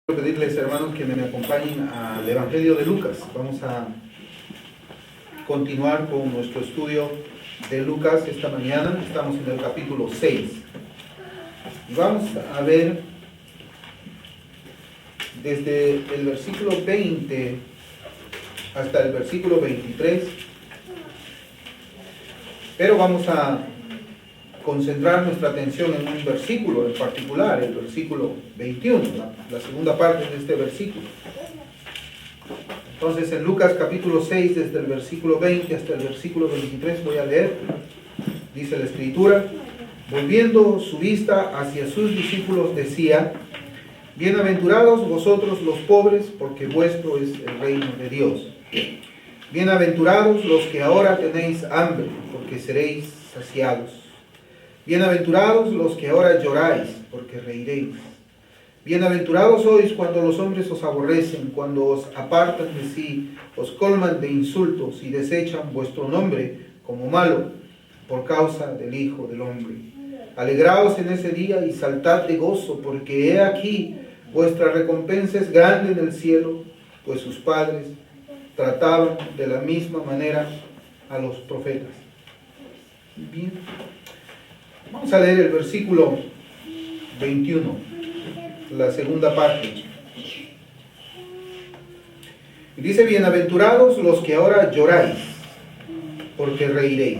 Quiero pedirles, hermanos, que me acompañen al Evangelio de Lucas. Vamos a continuar con nuestro estudio de Lucas esta mañana. Estamos en el capítulo 6. Y vamos a ver desde el versículo 20 hasta el versículo 23. Pero vamos a concentrar nuestra atención en un versículo en particular, el versículo 21, la segunda parte de este versículo. Entonces, en Lucas capítulo 6, desde el versículo 20 hasta el versículo 23, voy a leer. Dice la Escritura: volviendo su vista hacia sus discípulos, decía: bienaventurados vosotros los pobres, porque vuestro es el reino de Dios. Bienaventurados los que ahora tenéis hambre, porque seréis saciados. Bienaventurados los que ahora lloráis, porque reiréis. Bienaventurados sois cuando los hombres os aborrecen, cuando os apartan de sí, os colman de insultos y desechan vuestro nombre como malo, por causa del Hijo del Hombre. Alegraos en ese día y saltad de gozo, porque he aquí vuestra recompensa es grande en el cielo, pues sus padres trataban de la misma manera a los profetas. Bien. Vamos a leer el versículo 21, la segunda parte. Y dice: bienaventurados los que ahora lloráis, porque reiréis.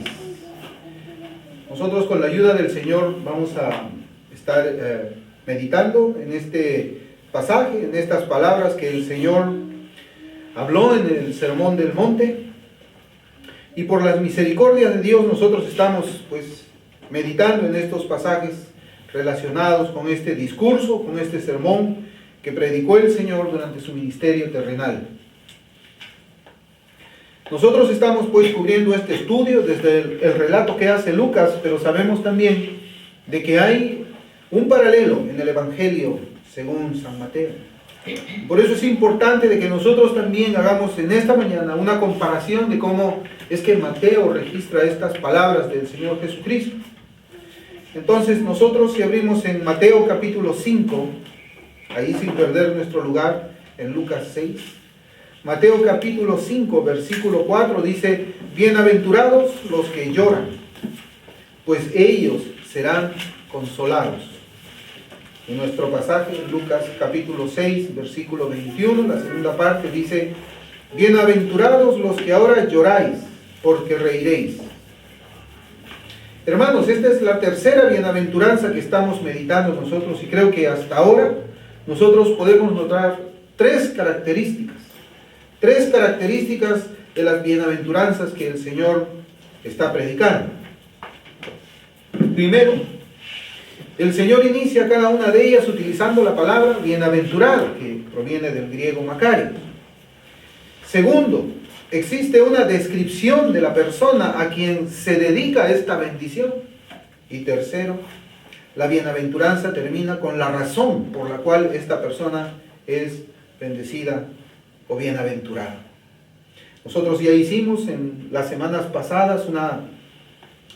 Nosotros, con la ayuda del Señor, vamos a estar meditando en este pasaje, en estas palabras que el Señor habló en el Sermón del Monte. Y por las misericordias de Dios, nosotros estamos meditando en estos pasajes relacionados con este discurso, con este sermón que predicó el Señor durante su ministerio terrenal. Nosotros estamos cubriendo este estudio desde el relato que hace Lucas, pero sabemos también de que hay un paralelo en el Evangelio según San Mateo. Por eso es importante de que nosotros también hagamos en esta mañana una comparación de cómo es que Mateo registra estas palabras del Señor Jesucristo. Entonces, nosotros, si abrimos en Mateo capítulo 5, ahí sin perder nuestro lugar en Lucas 6, Mateo capítulo 5, versículo 4 dice: bienaventurados los que lloran, pues ellos serán consolados. En nuestro pasaje, en Lucas capítulo 6, versículo 21, la segunda parte dice: bienaventurados los que ahora lloráis, porque reiréis. Hermanos, esta es la tercera bienaventuranza que estamos meditando nosotros, y creo que hasta ahora nosotros podemos notar tres características de las bienaventuranzas que el Señor está predicando. Primero, el Señor inicia cada una de ellas utilizando la palabra bienaventurado, que proviene del griego makario. Segundo, existe una descripción de la persona a quien se dedica esta bendición. Y tercero, la bienaventuranza termina con la razón por la cual esta persona es bendecida o bienaventurada. Nosotros ya hicimos en las semanas pasadas una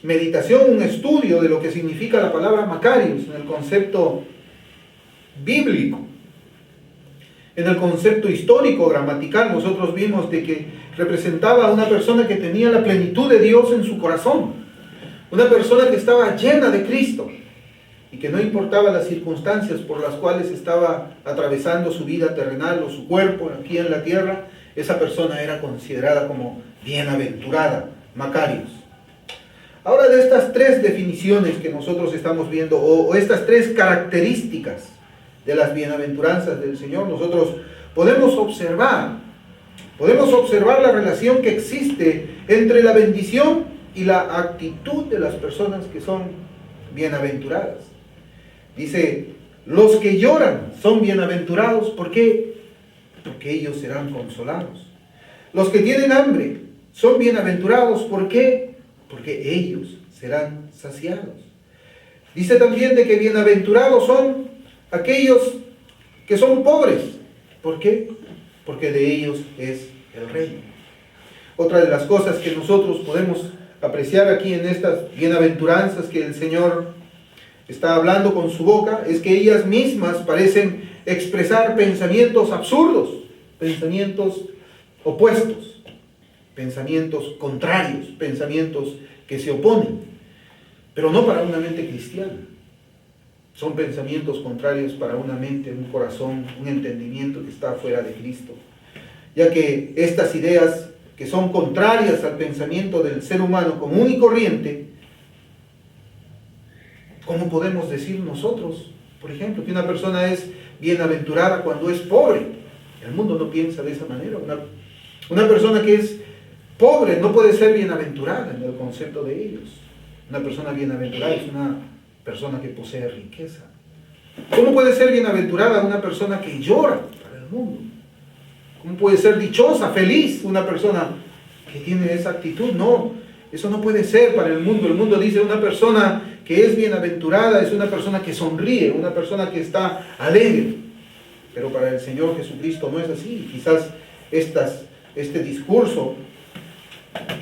meditación, un estudio de lo que significa la palabra Macarios en el concepto bíblico. En el concepto histórico, gramatical, nosotros vimos de que representaba a una persona que tenía la plenitud de Dios en su corazón, una persona que estaba llena de Cristo y que no importaba las circunstancias por las cuales estaba atravesando su vida terrenal o su cuerpo aquí en la tierra, esa persona era considerada como bienaventurada, Macarios. Ahora, de estas tres definiciones que nosotros estamos viendo, o estas tres características de las bienaventuranzas del Señor, nosotros podemos observar la relación que existe entre la bendición y la actitud de las personas que son bienaventuradas. Dice: los que lloran son bienaventurados. ¿Por qué? Porque ellos serán consolados. Los que tienen hambre son bienaventurados. ¿Por qué? Porque ellos serán saciados. Dice también de que bienaventurados son aquellos que son pobres. ¿Por qué? Porque de ellos es el reino. Otra de las cosas que nosotros podemos apreciar aquí en estas bienaventuranzas que el Señor está hablando con su boca es que ellas mismas parecen expresar pensamientos absurdos, pensamientos opuestos, pensamientos contrarios, pensamientos que se oponen, pero no para una mente cristiana. Son pensamientos contrarios para una mente, un corazón, un entendimiento que está fuera de Cristo. Ya que estas ideas que son contrarias al pensamiento del ser humano común y corriente, ¿cómo podemos decir nosotros, por ejemplo, que una persona es bienaventurada cuando es pobre? El mundo no piensa de esa manera. Una persona que es pobre no puede ser bienaventurada en el concepto de ellos. Una persona bienaventurada es una persona que posee riqueza. ¿Cómo puede ser bienaventurada una persona que llora para el mundo? ¿Cómo puede ser dichosa, feliz una persona que tiene esa actitud? No, eso no puede ser para el mundo. El mundo dice una persona que es bienaventurada es una persona que sonríe, una persona que está alegre. Pero para el Señor Jesucristo no es así. Quizás este discurso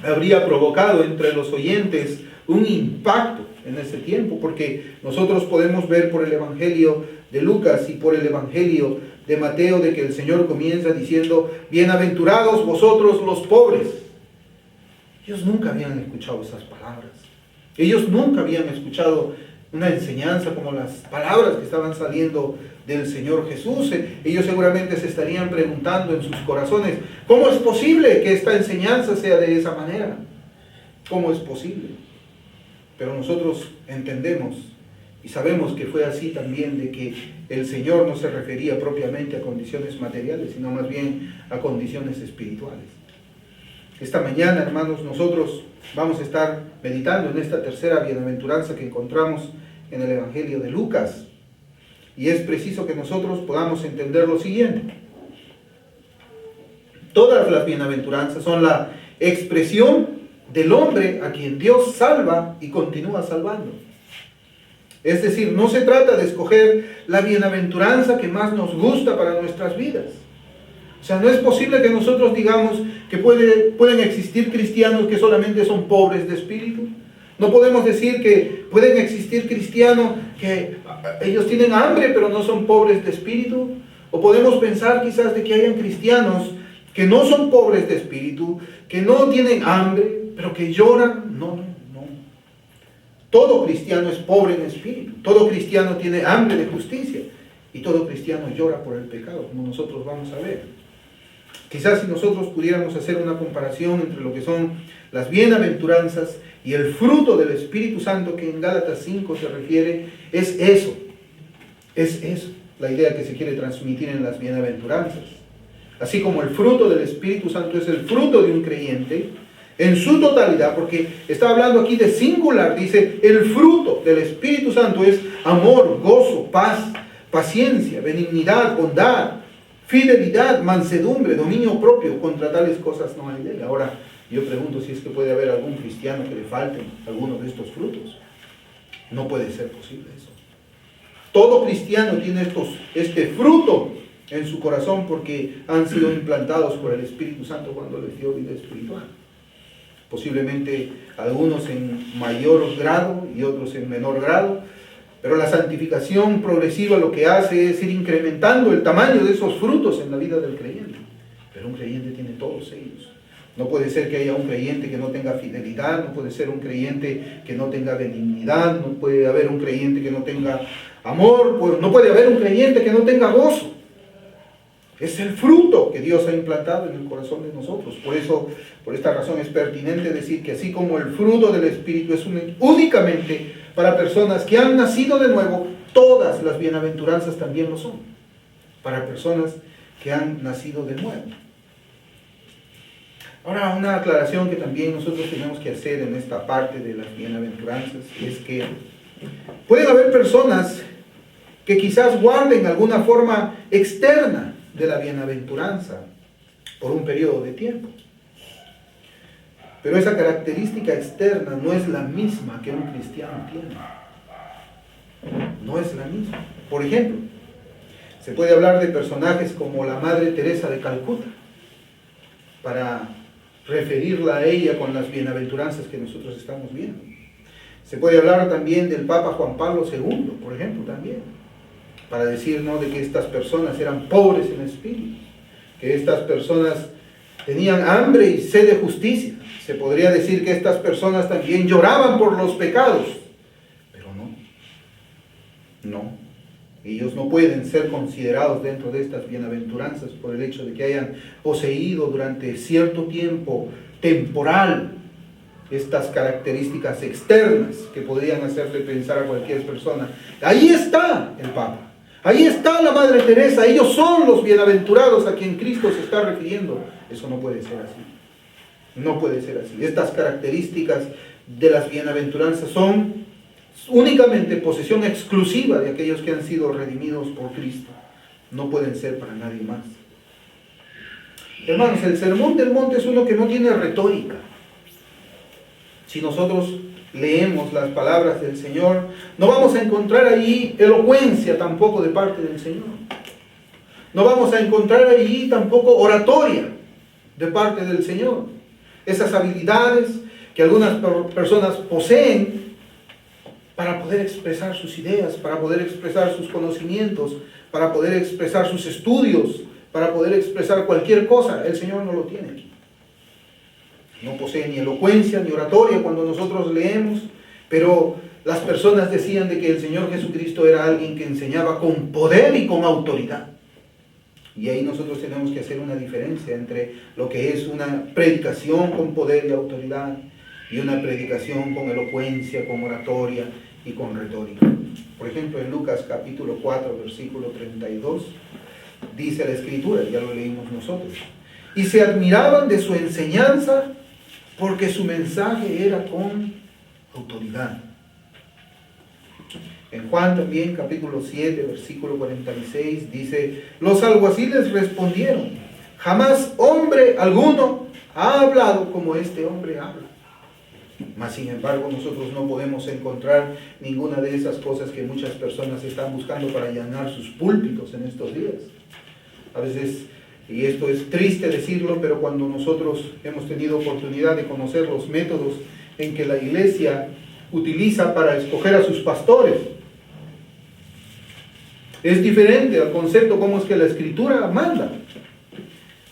habría provocado entre los oyentes un impacto en ese tiempo, porque nosotros podemos ver por el Evangelio de Lucas y por el Evangelio de Mateo de que el Señor comienza diciendo: bienaventurados vosotros los pobres. Ellos nunca habían escuchado esas palabras. Ellos nunca habían escuchado una enseñanza como las palabras que estaban saliendo del Señor Jesús. Ellos seguramente se estarían preguntando en sus corazones: ¿cómo es posible que esta enseñanza sea de esa manera? ¿Cómo es posible? Pero nosotros entendemos y sabemos que fue así también, de que el Señor no se refería propiamente a condiciones materiales, sino más bien a condiciones espirituales. Esta mañana, hermanos, nosotros vamos a estar meditando en esta tercera bienaventuranza que encontramos en el Evangelio de Lucas. Y es preciso que nosotros podamos entender lo siguiente. Todas las bienaventuranzas son la expresión del hombre a quien Dios salva y continúa salvando. Es decir, no se trata de escoger la bienaventuranza que más nos gusta para nuestras vidas. O sea, no es posible que nosotros digamos que pueden existir cristianos que solamente son pobres de espíritu. No podemos decir que pueden existir cristianos que ellos tienen hambre pero no son pobres de espíritu. O podemos pensar quizás de que hayan cristianos que no son pobres de espíritu, que no tienen hambre, pero que lloran. No. Todo cristiano es pobre en espíritu. Todo cristiano tiene hambre de justicia. Y todo cristiano llora por el pecado, como nosotros vamos a ver. Quizás si nosotros pudiéramos hacer una comparación entre lo que son las bienaventuranzas y el fruto del Espíritu Santo que en Gálatas 5 se refiere, es eso, la idea que se quiere transmitir en las bienaventuranzas. Así como el fruto del Espíritu Santo es el fruto de un creyente, en su totalidad, porque está hablando aquí de singular, dice, el fruto del Espíritu Santo es amor, gozo, paz, paciencia, benignidad, bondad, fidelidad, mansedumbre, dominio propio. Contra tales cosas no hay ley. Ahora, yo pregunto si es que puede haber algún cristiano que le falten algunos de estos frutos. No puede ser posible eso. Todo cristiano tiene este fruto en su corazón porque han sido implantados por el Espíritu Santo cuando les dio vida espiritual. Posiblemente algunos en mayor grado y otros en menor grado, pero la santificación progresiva lo que hace es ir incrementando el tamaño de esos frutos en la vida del creyente. Pero un creyente tiene todos ellos. No puede ser que haya un creyente que no tenga fidelidad, no puede ser un creyente que no tenga benignidad, no puede haber un creyente que no tenga amor, no puede haber un creyente que no tenga gozo. Es el fruto que Dios ha implantado en el corazón de nosotros. Por eso, por esta razón es pertinente decir que así como el fruto del Espíritu es únicamente para personas que han nacido de nuevo, todas las bienaventuranzas también lo son. Para personas que han nacido de nuevo. Ahora, una aclaración que también nosotros tenemos que hacer en esta parte de las bienaventuranzas es que pueden haber personas que quizás guarden alguna forma externa de la bienaventuranza por un periodo de tiempo. Pero esa característica externa no es la misma que un cristiano tiene. No es la misma. Por ejemplo, se puede hablar de personajes como la Madre Teresa de Calcuta, para referirla a ella con las bienaventuranzas que nosotros estamos viendo. Se puede hablar también del Papa Juan Pablo II, por ejemplo, también, para decir, ¿no?, de que estas personas eran pobres en espíritu, que estas personas tenían hambre y sed de justicia. Se podría decir que estas personas también lloraban por los pecados, pero no. Ellos no pueden ser considerados dentro de estas bienaventuranzas por el hecho de que hayan poseído durante cierto tiempo temporal estas características externas que podrían hacerle pensar a cualquier persona. Ahí está el Papa, ahí está la Madre Teresa, ellos son los bienaventurados a quien Cristo se está refiriendo. Eso no puede ser así. No puede ser así. Estas características de las bienaventuranzas son únicamente posesión exclusiva de aquellos que han sido redimidos por Cristo. No pueden ser para nadie más. Hermanos, el Sermón del Monte es uno que no tiene retórica. Si nosotros leemos las palabras del Señor, no vamos a encontrar allí elocuencia tampoco de parte del Señor. No vamos a encontrar allí tampoco oratoria de parte del Señor. Esas habilidades que algunas personas poseen para poder expresar sus ideas, para poder expresar sus conocimientos, para poder expresar sus estudios, para poder expresar cualquier cosa, el Señor no lo tiene aquí. No posee ni elocuencia ni oratoria cuando nosotros leemos, pero las personas decían de que el Señor Jesucristo era alguien que enseñaba con poder y con autoridad. Y ahí nosotros tenemos que hacer una diferencia entre lo que es una predicación con poder y autoridad y una predicación con elocuencia, con oratoria y con retórica. Por ejemplo, en Lucas capítulo 4, versículo 32, dice la Escritura, ya lo leímos nosotros, y se admiraban de su enseñanza porque su mensaje era con autoridad. En Juan también, capítulo 7, versículo 46, dice, los alguaciles respondieron, jamás hombre alguno ha hablado como este hombre habla. Mas sin embargo nosotros no podemos encontrar ninguna de esas cosas que muchas personas están buscando para llenar sus púlpitos en estos días. A veces, y esto es triste decirlo, pero cuando nosotros hemos tenido oportunidad de conocer los métodos en que la iglesia utiliza para escoger a sus pastores, es diferente al concepto como es que la Escritura manda.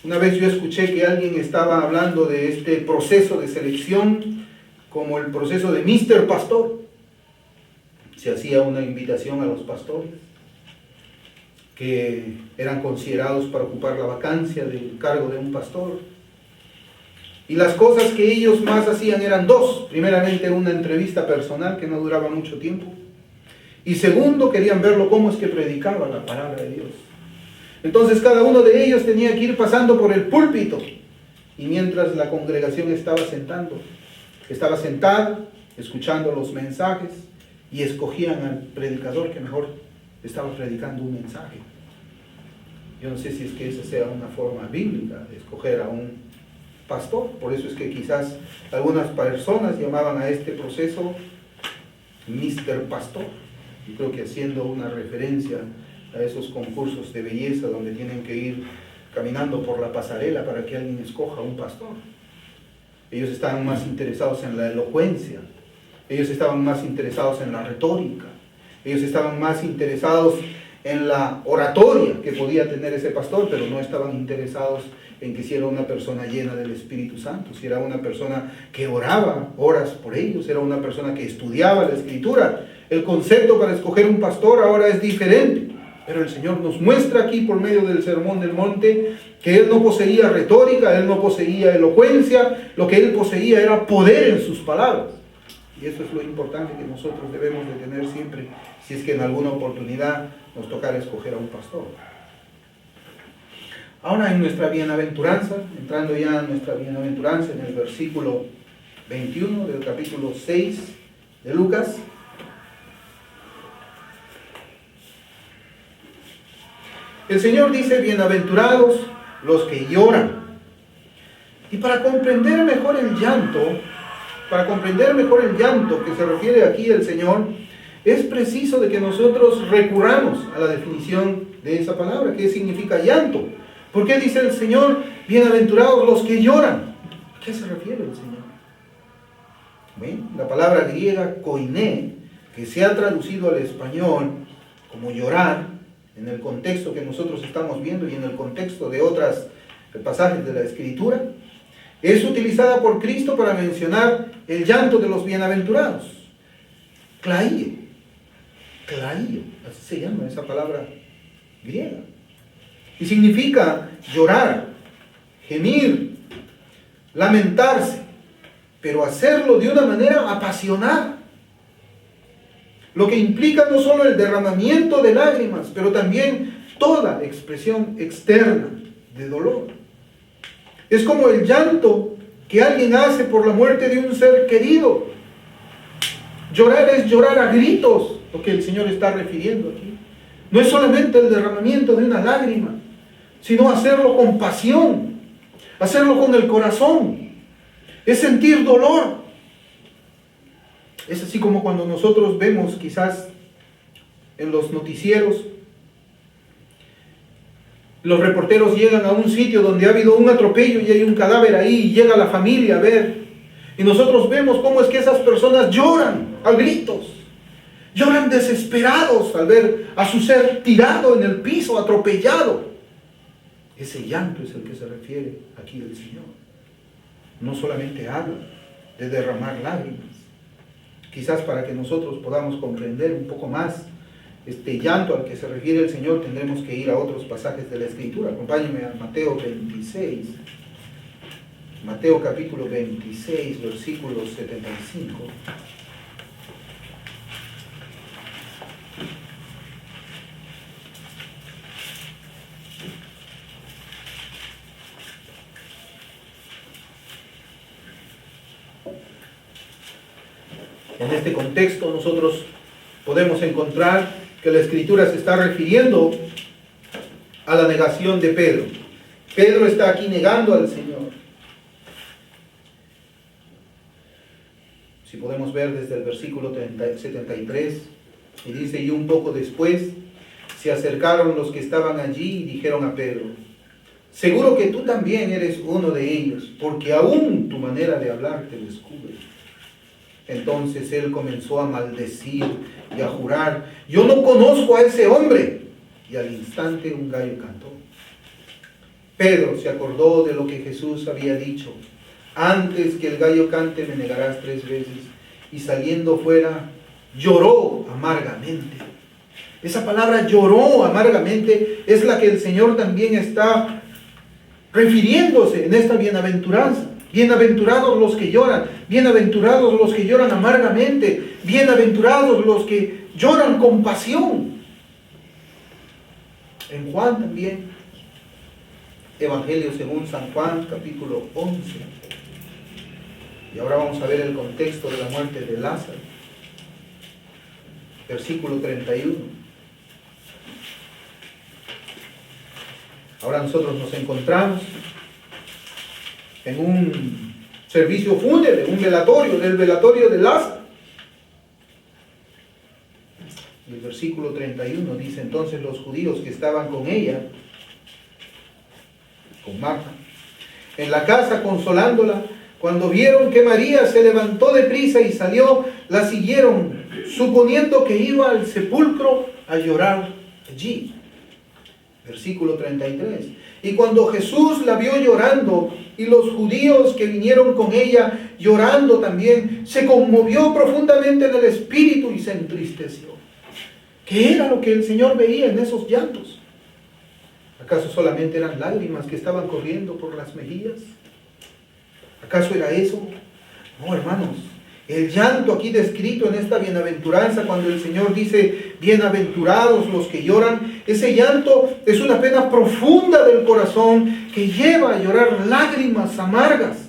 Una vez yo escuché que alguien estaba hablando de este proceso de selección como el proceso de Mr. Pastor. Se hacía una invitación a los pastores que eran considerados para ocupar la vacancia del cargo de un pastor. Y las cosas que ellos más hacían eran dos. Primeramente, una entrevista personal que no duraba mucho tiempo. Y segundo, querían verlo cómo es que predicaba la palabra de Dios. Entonces cada uno de ellos tenía que ir pasando por el púlpito. Y mientras la congregación estaba sentada, escuchando los mensajes, y escogían al predicador que mejor estaba predicando un mensaje. Yo no sé si es que esa sea una forma bíblica de escoger a un pastor. Por eso es que quizás algunas personas llamaban a este proceso Mr. Pastor. Yo creo que haciendo una referencia a esos concursos de belleza donde tienen que ir caminando por la pasarela para que alguien escoja un pastor. Ellos estaban más interesados en la elocuencia, ellos estaban más interesados en la retórica, ellos estaban más interesados en la oratoria que podía tener ese pastor, pero no estaban interesados en que si era una persona llena del Espíritu Santo, si era una persona que oraba horas por ellos, era una persona que estudiaba la Escritura. El concepto para escoger un pastor ahora es diferente, pero el Señor nos muestra aquí por medio del Sermón del Monte que Él no poseía retórica, Él no poseía elocuencia, lo que Él poseía era poder en sus palabras. Y eso es lo importante que nosotros debemos de tener siempre, si es que en alguna oportunidad nos tocara escoger a un pastor. Ahora en nuestra bienaventuranza, entrando ya en nuestra bienaventuranza en el versículo 21 del capítulo 6 de Lucas, el Señor dice, bienaventurados los que lloran. Y para comprender mejor el llanto que se refiere aquí el Señor, es preciso de que nosotros recurramos a la definición de esa palabra, que significa llanto. ¿Por qué dice el Señor, bienaventurados los que lloran? ¿A qué se refiere el Señor? ¿Ven? La palabra griega koiné, que se ha traducido al español como llorar, en el contexto que nosotros estamos viendo y en el contexto de otros pasajes de la Escritura, es utilizada por Cristo para mencionar el llanto de los bienaventurados. Claío, así se llama esa palabra griega. Y significa llorar, gemir, lamentarse, pero hacerlo de una manera apasionada. Lo que implica no solo el derramamiento de lágrimas, pero también toda expresión externa de dolor. Es como el llanto que alguien hace por la muerte de un ser querido. Llorar es llorar a gritos, lo que el Señor está refiriendo aquí. No es solamente el derramamiento de una lágrima, sino hacerlo con pasión, hacerlo con el corazón. Es sentir dolor. Es así como cuando nosotros vemos quizás en los noticieros, los reporteros llegan a un sitio donde ha habido un atropello y hay un cadáver ahí y llega la familia a ver. Y nosotros vemos cómo es que esas personas lloran a gritos, lloran desesperados al ver a su ser tirado en el piso, atropellado. Ese llanto es el que se refiere aquí el Señor. No solamente habla de derramar lágrimas. Quizás para que nosotros podamos comprender un poco más este llanto al que se refiere el Señor, tendremos que ir a otros pasajes de la Escritura. Acompáñenme a Mateo 26. Mateo capítulo 26, versículo 75. En este contexto nosotros podemos encontrar que la Escritura se está refiriendo a la negación de Pedro. Pedro está aquí negando al Señor. Si podemos ver desde el versículo 73, y dice: y un poco después se acercaron los que estaban allí y dijeron a Pedro: seguro que tú también eres uno de ellos, porque aún tu manera de hablar te descubre. Entonces él comenzó a maldecir y a jurar: yo no conozco a ese hombre. Y al instante un gallo cantó. Pedro se acordó de lo que Jesús había dicho: antes que el gallo cante me negarás 3 veces. Y saliendo fuera lloró amargamente. Esa palabra lloró amargamente es la que el Señor también está refiriéndose en esta bienaventuranza. Bienaventurados los que lloran, bienaventurados los que lloran amargamente, bienaventurados los que lloran con pasión. En Juan también, Evangelio según San Juan, capítulo 11. Y ahora vamos a ver el contexto de la muerte de Lázaro. Versículo 31. Ahora nosotros nos encontramos en un servicio fúnebre, un velatorio, del velatorio de Lázaro. Y el versículo 31 dice: entonces los judíos que estaban con ella, con Marta, en la casa consolándola, cuando vieron que María se levantó deprisa y salió, la siguieron, suponiendo que iba al sepulcro a llorar allí. Versículo 33. Y cuando Jesús la vio llorando, y los judíos que vinieron con ella llorando también, se conmovió profundamente en el espíritu y se entristeció. ¿Qué era lo que el Señor veía en esos llantos? ¿Acaso solamente eran lágrimas que estaban corriendo por las mejillas? ¿Acaso era eso? No, hermanos. El llanto aquí descrito en esta bienaventuranza, cuando el Señor dice: bienaventurados los que lloran, ese llanto es una pena profunda del corazón que lleva a llorar lágrimas amargas.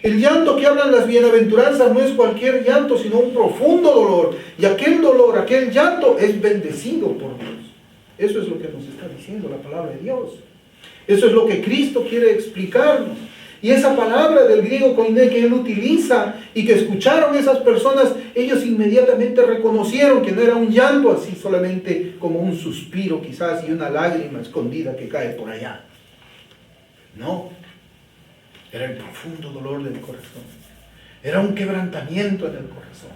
El llanto que hablan las bienaventuranzas no es cualquier llanto, sino un profundo dolor. Y aquel dolor, aquel llanto es bendecido por Dios. Eso es lo que nos está diciendo la palabra de Dios. Eso es lo que Cristo quiere explicarnos. Y esa palabra del griego koiné que él utiliza y que escucharon esas personas, ellos inmediatamente reconocieron que no era un llanto así solamente como un suspiro quizás y una lágrima escondida que cae por allá. No, era el profundo dolor del corazón. Era un quebrantamiento en el corazón.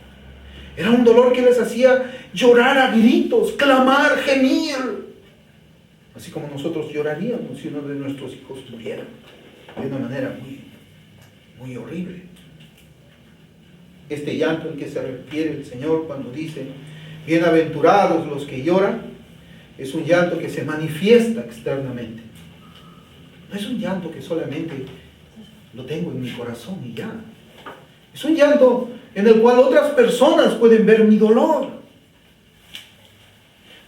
Era un dolor que les hacía llorar a gritos, clamar, gemir. Así como nosotros lloraríamos si uno de nuestros hijos muriera. De una manera muy horrible. Este llanto al que se refiere el Señor cuando dice, bienaventurados los que lloran, es un llanto que se manifiesta externamente. No es un llanto que solamente lo tengo en mi corazón y ya. Es un llanto en el cual otras personas pueden ver mi dolor.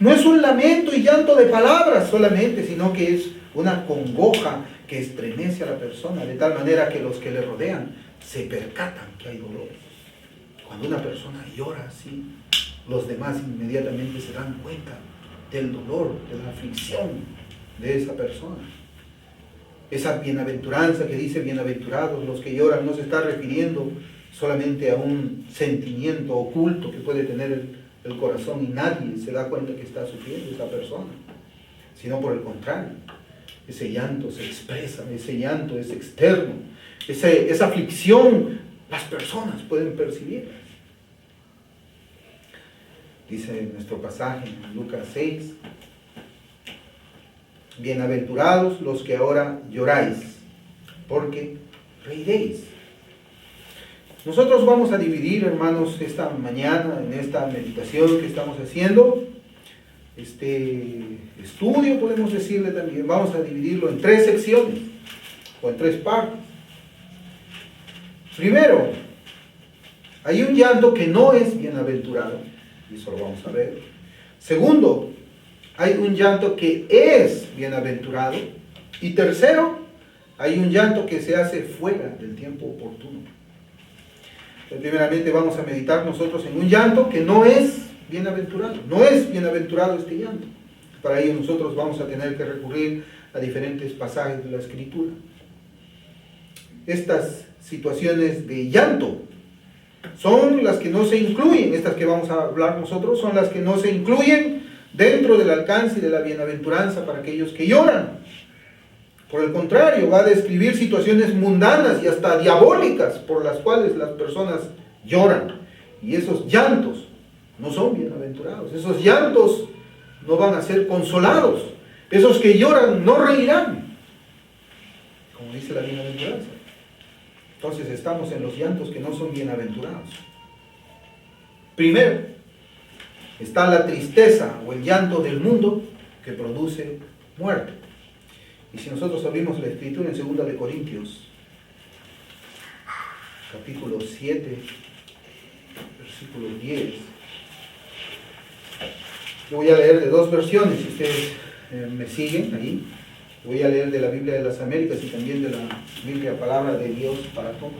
No es un lamento y llanto de palabras solamente, sino que es una congoja que estremece a la persona, de tal manera que los que le rodean se percatan que hay dolor. Cuando una persona llora así, los demás inmediatamente se dan cuenta del dolor, de la aflicción de esa persona. Esa bienaventuranza que dice bienaventurados los que lloran no se está refiriendo solamente a un sentimiento oculto que puede tener el corazón y nadie se da cuenta que está sufriendo esa persona, sino por el contrario, ese llanto se expresa, ese llanto es externo, esa aflicción las personas pueden percibir. Dice nuestro pasaje en Lucas 6, bienaventurados los que ahora lloráis, porque reiréis. Nosotros vamos a dividir, hermanos, esta mañana, en esta meditación que estamos haciendo, este estudio, podemos decirle también, vamos a dividirlo en 3 secciones, o en 3 partes. Primero, hay un llanto que no es bienaventurado, y eso lo vamos a ver. Segundo, hay un llanto que es bienaventurado. Y tercero, hay un llanto que se hace fuera del tiempo oportuno. Primeramente vamos a meditar nosotros en un llanto que no es bienaventurado. No es bienaventurado este llanto. Para ello nosotros vamos a tener que recurrir a diferentes pasajes de la Escritura. Estas situaciones de llanto son las que no se incluyen, estas que vamos a hablar nosotros, son las que no se incluyen dentro del alcance de la bienaventuranza para aquellos que lloran. Por el contrario, va a describir situaciones mundanas y hasta diabólicas por las cuales las personas lloran. Y esos llantos no son bienaventurados. Esos llantos no van a ser consolados. Esos que lloran no reirán, como dice la bienaventuranza. Entonces estamos en los llantos que no son bienaventurados. Primero, está la tristeza o el llanto del mundo que produce muerte. Y si nosotros abrimos la Escritura en 2 de Corintios, capítulo 7, versículo 10. Yo voy a leer de 2 versiones, si ustedes me siguen ahí. Voy a leer de la Biblia de las Américas y también de la Biblia Palabra de Dios para todos.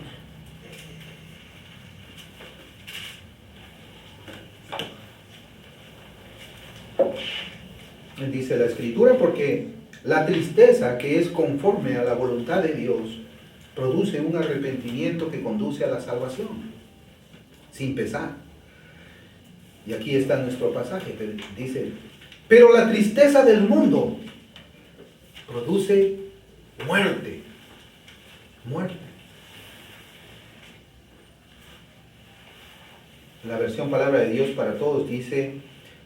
Dice la Escritura, porque la tristeza que es conforme a la voluntad de Dios produce un arrepentimiento que conduce a la salvación, sin pesar. Y aquí está nuestro pasaje, dice, pero la tristeza del mundo produce muerte. Muerte. La versión Palabra de Dios para Todos dice,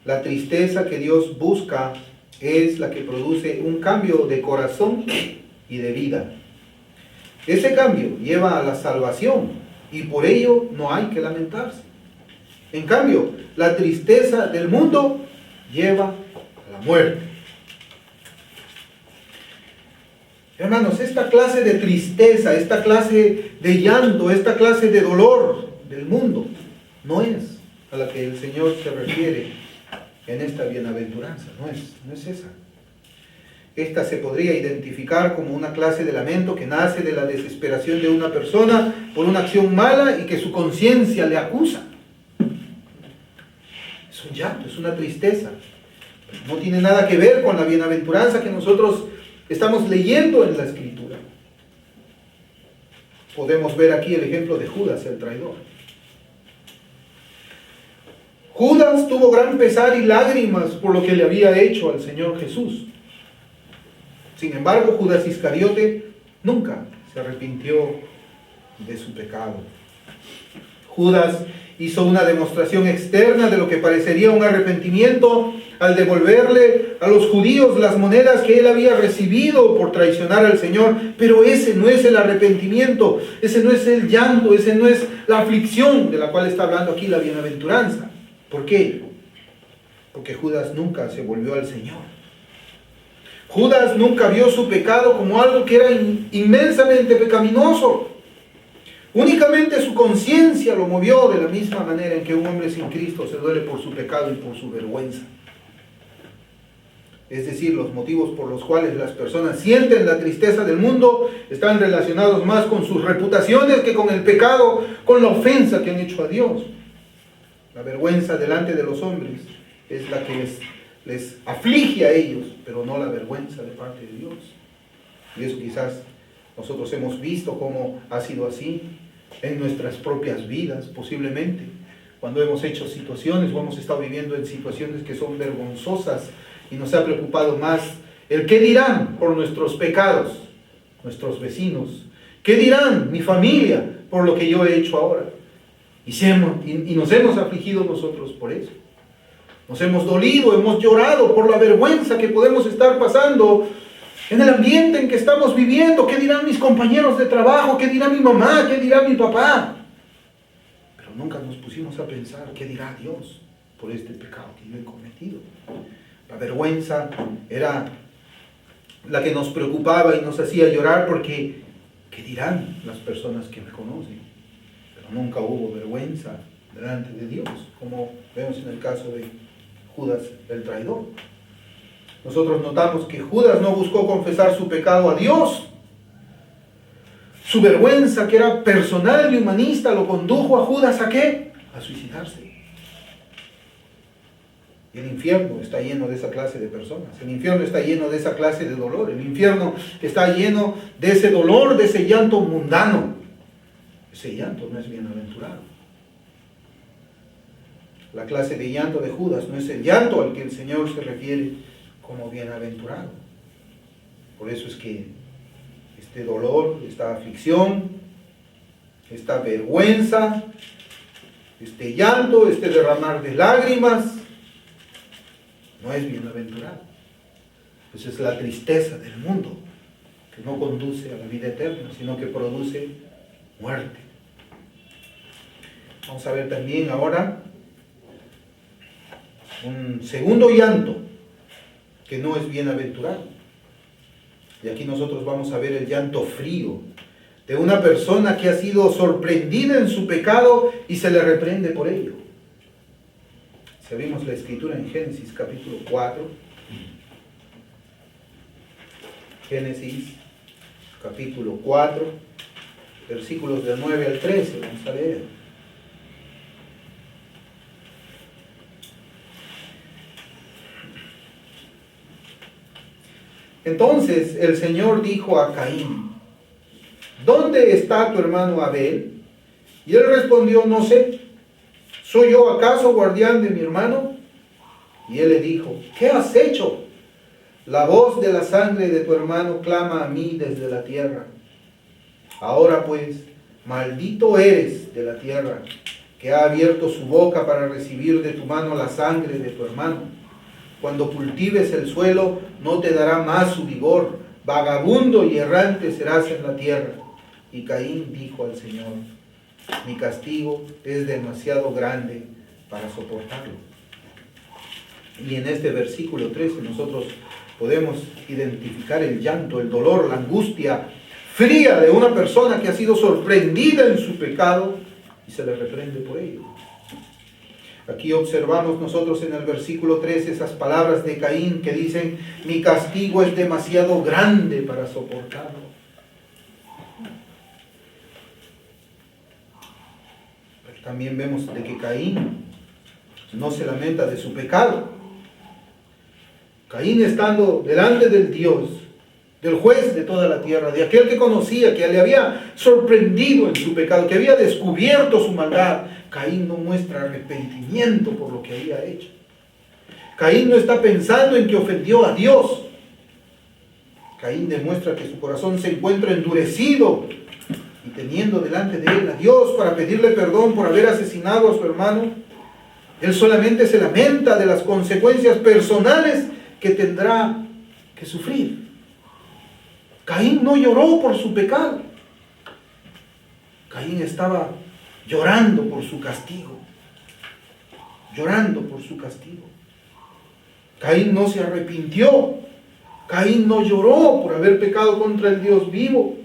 la tristeza que Dios busca es la que produce un cambio de corazón y de vida. Ese cambio lleva a la salvación y por ello no hay que lamentarse. En cambio, la tristeza del mundo lleva a la muerte. Hermanos, esta clase de tristeza, esta clase de llanto, esta clase de dolor del mundo, no es a la que el Señor se refiere en esta bienaventuranza, no es esa. Esta se podría identificar como una clase de lamento que nace de la desesperación de una persona por una acción mala y que su conciencia le acusa. Es un llanto, es una tristeza. No tiene nada que ver con la bienaventuranza que nosotros estamos leyendo en la Escritura. Podemos ver aquí el ejemplo de Judas, el traidor. Judas tuvo gran pesar y lágrimas por lo que le había hecho al Señor Jesús. Sin embargo, Judas Iscariote nunca se arrepintió de su pecado. Judas hizo una demostración externa de lo que parecería un arrepentimiento al devolverle a los judíos las monedas que él había recibido por traicionar al Señor. Pero ese no es el arrepentimiento, ese no es el llanto, ese no es la aflicción de la cual está hablando aquí la bienaventuranza. ¿Por qué? Porque Judas nunca se volvió al Señor. Judas nunca vio su pecado como algo que era inmensamente pecaminoso. Únicamente su conciencia lo movió de la misma manera en que un hombre sin Cristo se duele por su pecado y por su vergüenza. Es decir, los motivos por los cuales las personas sienten la tristeza del mundo están relacionados más con sus reputaciones que con el pecado, con la ofensa que han hecho a Dios. La vergüenza delante de los hombres es la que les aflige a ellos, pero no la vergüenza de parte de Dios. Y eso quizás nosotros hemos visto cómo ha sido así en nuestras propias vidas, posiblemente, cuando hemos hecho situaciones o hemos estado viviendo en situaciones que son vergonzosas y nos ha preocupado más el qué dirán por nuestros pecados, nuestros vecinos, qué dirán mi familia por lo que yo he hecho ahora. Y nos hemos afligido nosotros por eso. Nos hemos dolido, hemos llorado por la vergüenza que podemos estar pasando en el ambiente en que estamos viviendo. ¿Qué dirán mis compañeros de trabajo? ¿Qué dirá mi mamá? ¿Qué dirá mi papá? Pero nunca nos pusimos a pensar qué dirá Dios por este pecado que yo he cometido. La vergüenza era la que nos preocupaba y nos hacía llorar porque ¿qué dirán las personas que me conocen? Pero nunca hubo vergüenza delante de Dios, como vemos en el caso de Judas el traidor. Nosotros notamos que Judas no buscó confesar su pecado a Dios. Su vergüenza, que era personal y humanista, lo condujo a Judas ¿a qué? A suicidarse. Y el infierno está lleno de esa clase de personas. El infierno está lleno de esa clase de dolor. El infierno está lleno de ese dolor, de ese llanto mundano. Ese llanto no es bienaventurado. La clase de llanto de Judas no es el llanto al que el Señor se refiere como bienaventurado. Por eso es que este dolor, esta aflicción, esta vergüenza, este llanto, este derramar de lágrimas, no es bienaventurado. Esa es la tristeza del mundo, que no conduce a la vida eterna, sino que produce muerte. Vamos a ver también ahora un segundo llanto que no es bienaventurado. Y aquí nosotros vamos a ver el llanto frío de una persona que ha sido sorprendida en su pecado y se le reprende por ello. Si abrimos la escritura en Génesis capítulo 4, Génesis capítulo 4, versículos del 9 al 13, vamos a leer. Entonces el Señor dijo a Caín: ¿dónde está tu hermano Abel? Y él respondió: no sé. ¿Soy yo acaso guardián de mi hermano? Y él le dijo: ¿qué has hecho? La voz de la sangre de tu hermano clama a mí desde la tierra. Ahora pues, maldito eres de la tierra, que ha abierto su boca para recibir de tu mano la sangre de tu hermano. Cuando cultives el suelo, no te dará más su vigor. Vagabundo y errante serás en la tierra. Y Caín dijo al Señor: mi castigo es demasiado grande para soportarlo. Y en este versículo 13 nosotros podemos identificar el llanto, el dolor, la angustia fría de una persona que ha sido sorprendida en su pecado y se le reprende por ello. Aquí observamos nosotros en el versículo 13 esas palabras de Caín que dicen: mi castigo es demasiado grande para soportarlo. Pero también vemos de que Caín no se lamenta de su pecado. Caín, estando delante del Dios, del juez de toda la tierra, de aquel que conocía, que le había sorprendido en su pecado, que había descubierto su maldad, Caín no muestra arrepentimiento por lo que había hecho. Caín no está pensando en que ofendió a Dios. Caín demuestra que su corazón se encuentra endurecido y teniendo delante de él a Dios para pedirle perdón por haber asesinado a su hermano, él solamente se lamenta de las consecuencias personales que tendrá que sufrir. Caín no lloró por su pecado. Caín estaba llorando por su castigo. Llorando por su castigo. Caín no se arrepintió. Caín no lloró por haber pecado contra el Dios vivo.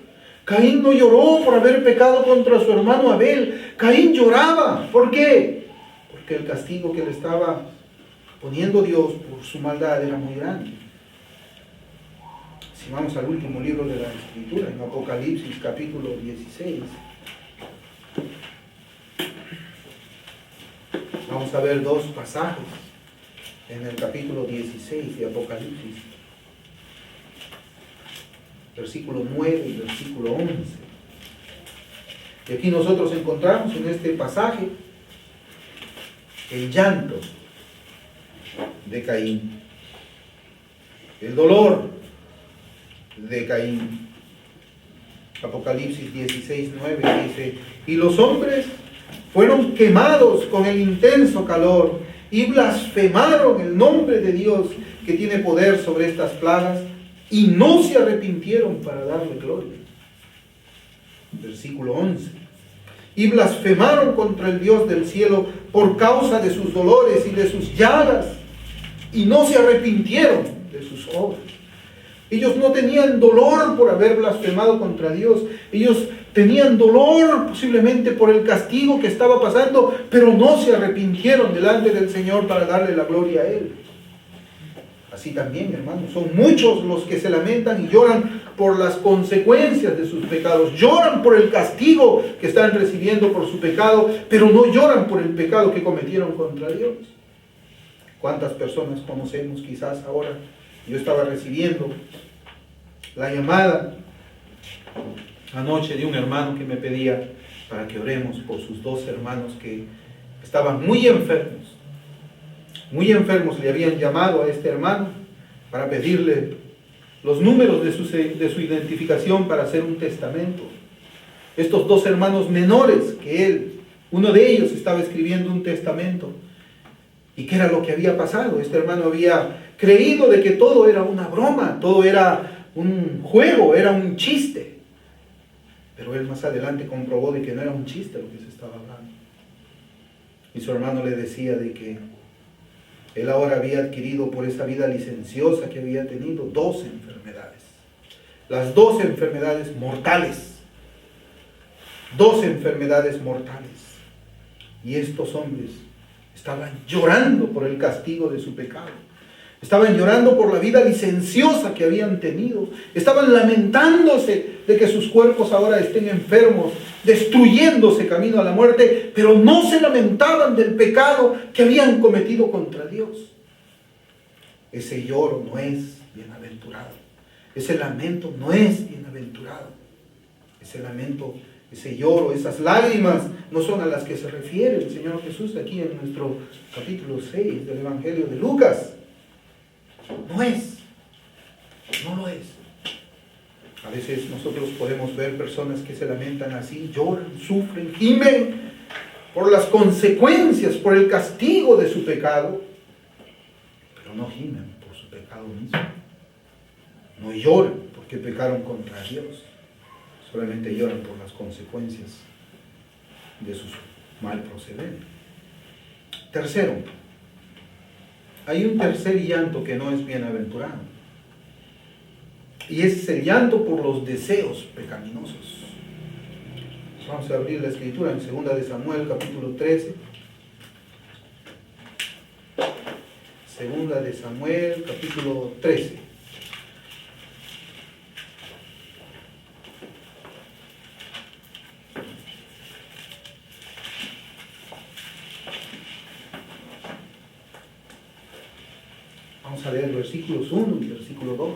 Caín no lloró por haber pecado contra su hermano Abel. Caín lloraba. ¿Por qué? Porque el castigo que le estaba poniendo Dios por su maldad era muy grande. Si vamos al último libro de la Escritura, en Apocalipsis capítulo 16, vamos a ver dos pasajes en el capítulo 16 de Apocalipsis, versículo 9 y versículo 11. Y aquí nosotros encontramos en este pasaje el llanto de Caín, el dolor de Caín. Apocalipsis 16, 9 dice: y los hombres fueron quemados con el intenso calor y blasfemaron el nombre de Dios que tiene poder sobre estas plagas y no se arrepintieron para darle gloria. Versículo 11: y blasfemaron contra el Dios del cielo por causa de sus dolores y de sus llagas y no se arrepintieron de sus obras. Ellos no tenían dolor por haber blasfemado contra Dios. Ellos tenían dolor posiblemente por el castigo que estaba pasando, pero no se arrepintieron delante del Señor para darle la gloria a Él. Así también, hermanos, son muchos los que se lamentan y lloran por las consecuencias de sus pecados. Lloran por el castigo que están recibiendo por su pecado, pero no lloran por el pecado que cometieron contra Dios. ¿Cuántas personas conocemos quizás ahora? Yo estaba recibiendo la llamada anoche de un hermano que me pedía para que oremos por sus dos hermanos que estaban muy enfermos. Muy enfermos. Le habían llamado a este hermano para pedirle los números de su identificación para hacer un testamento. Estos dos hermanos menores que él, uno de ellos estaba escribiendo un testamento. ¿Y qué era lo que había pasado? Este hermano había creído de que todo era una broma, todo era un juego, era un chiste. Pero él más adelante comprobó de que no era un chiste lo que se estaba hablando. Y su hermano le decía de que él ahora había adquirido por esa vida licenciosa que había tenido 2 enfermedades. Las 2 enfermedades mortales. 2 enfermedades mortales. Y estos hombres estaban llorando por el castigo de su pecado. Estaban llorando por la vida licenciosa que habían tenido. Estaban lamentándose de que sus cuerpos ahora estén enfermos, destruyéndose camino a la muerte, pero no se lamentaban del pecado que habían cometido contra Dios. Ese lloro no es bienaventurado. Ese lamento no es bienaventurado. Ese lamento, ese lloro, esas lágrimas no son a las que se refiere el Señor Jesús aquí en nuestro capítulo 6 del Evangelio de Lucas. No lo es. A veces nosotros podemos ver personas que se lamentan así, lloran, sufren, gimen por las consecuencias, por el castigo de su pecado, pero no gimen por su pecado mismo. No lloran porque pecaron contra Dios, solamente lloran por las consecuencias de su mal proceder. Tercero, hay un tercer llanto que no es bienaventurado. Y es el llanto por los deseos pecaminosos. Vamos a abrir la escritura en 2 de Samuel, capítulo 13. 2 de Samuel, capítulo 13. Vamos a leer versículos 1 y versículo 2.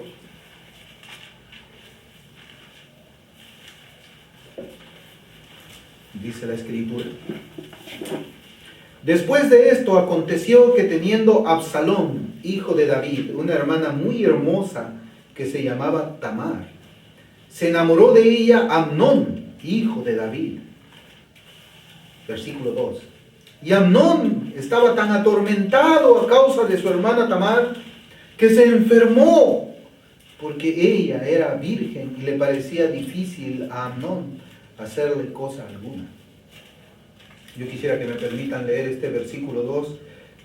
Dice la escritura: después de esto aconteció que teniendo Absalón, hijo de David, una hermana muy hermosa que se llamaba Tamar, se enamoró de ella Amnón, hijo de David. Versículo 2. Y Amnón estaba tan atormentado a causa de su hermana Tamar que se enfermó, porque ella era virgen y le parecía difícil a Amnón hacerle cosa alguna. Yo quisiera que me permitan leer este versículo 2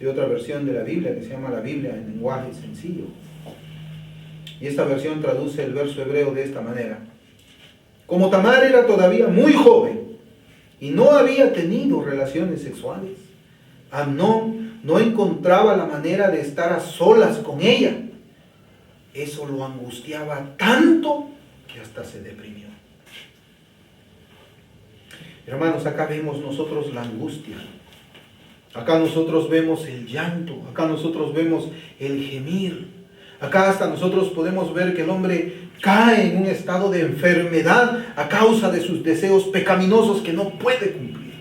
de otra versión de la Biblia que se llama la Biblia en lenguaje sencillo. Y esta versión traduce el verso hebreo de esta manera. Como Tamar era todavía muy joven y no había tenido relaciones sexuales, Amnón no encontraba la manera de estar a solas con ella. Eso lo angustiaba tanto que hasta se deprimió. Hermanos, acá vemos nosotros la angustia. Acá nosotros vemos el llanto. Acá nosotros vemos el gemir. Acá hasta nosotros podemos ver que el hombre cae en un estado de enfermedad a causa de sus deseos pecaminosos que no puede cumplir.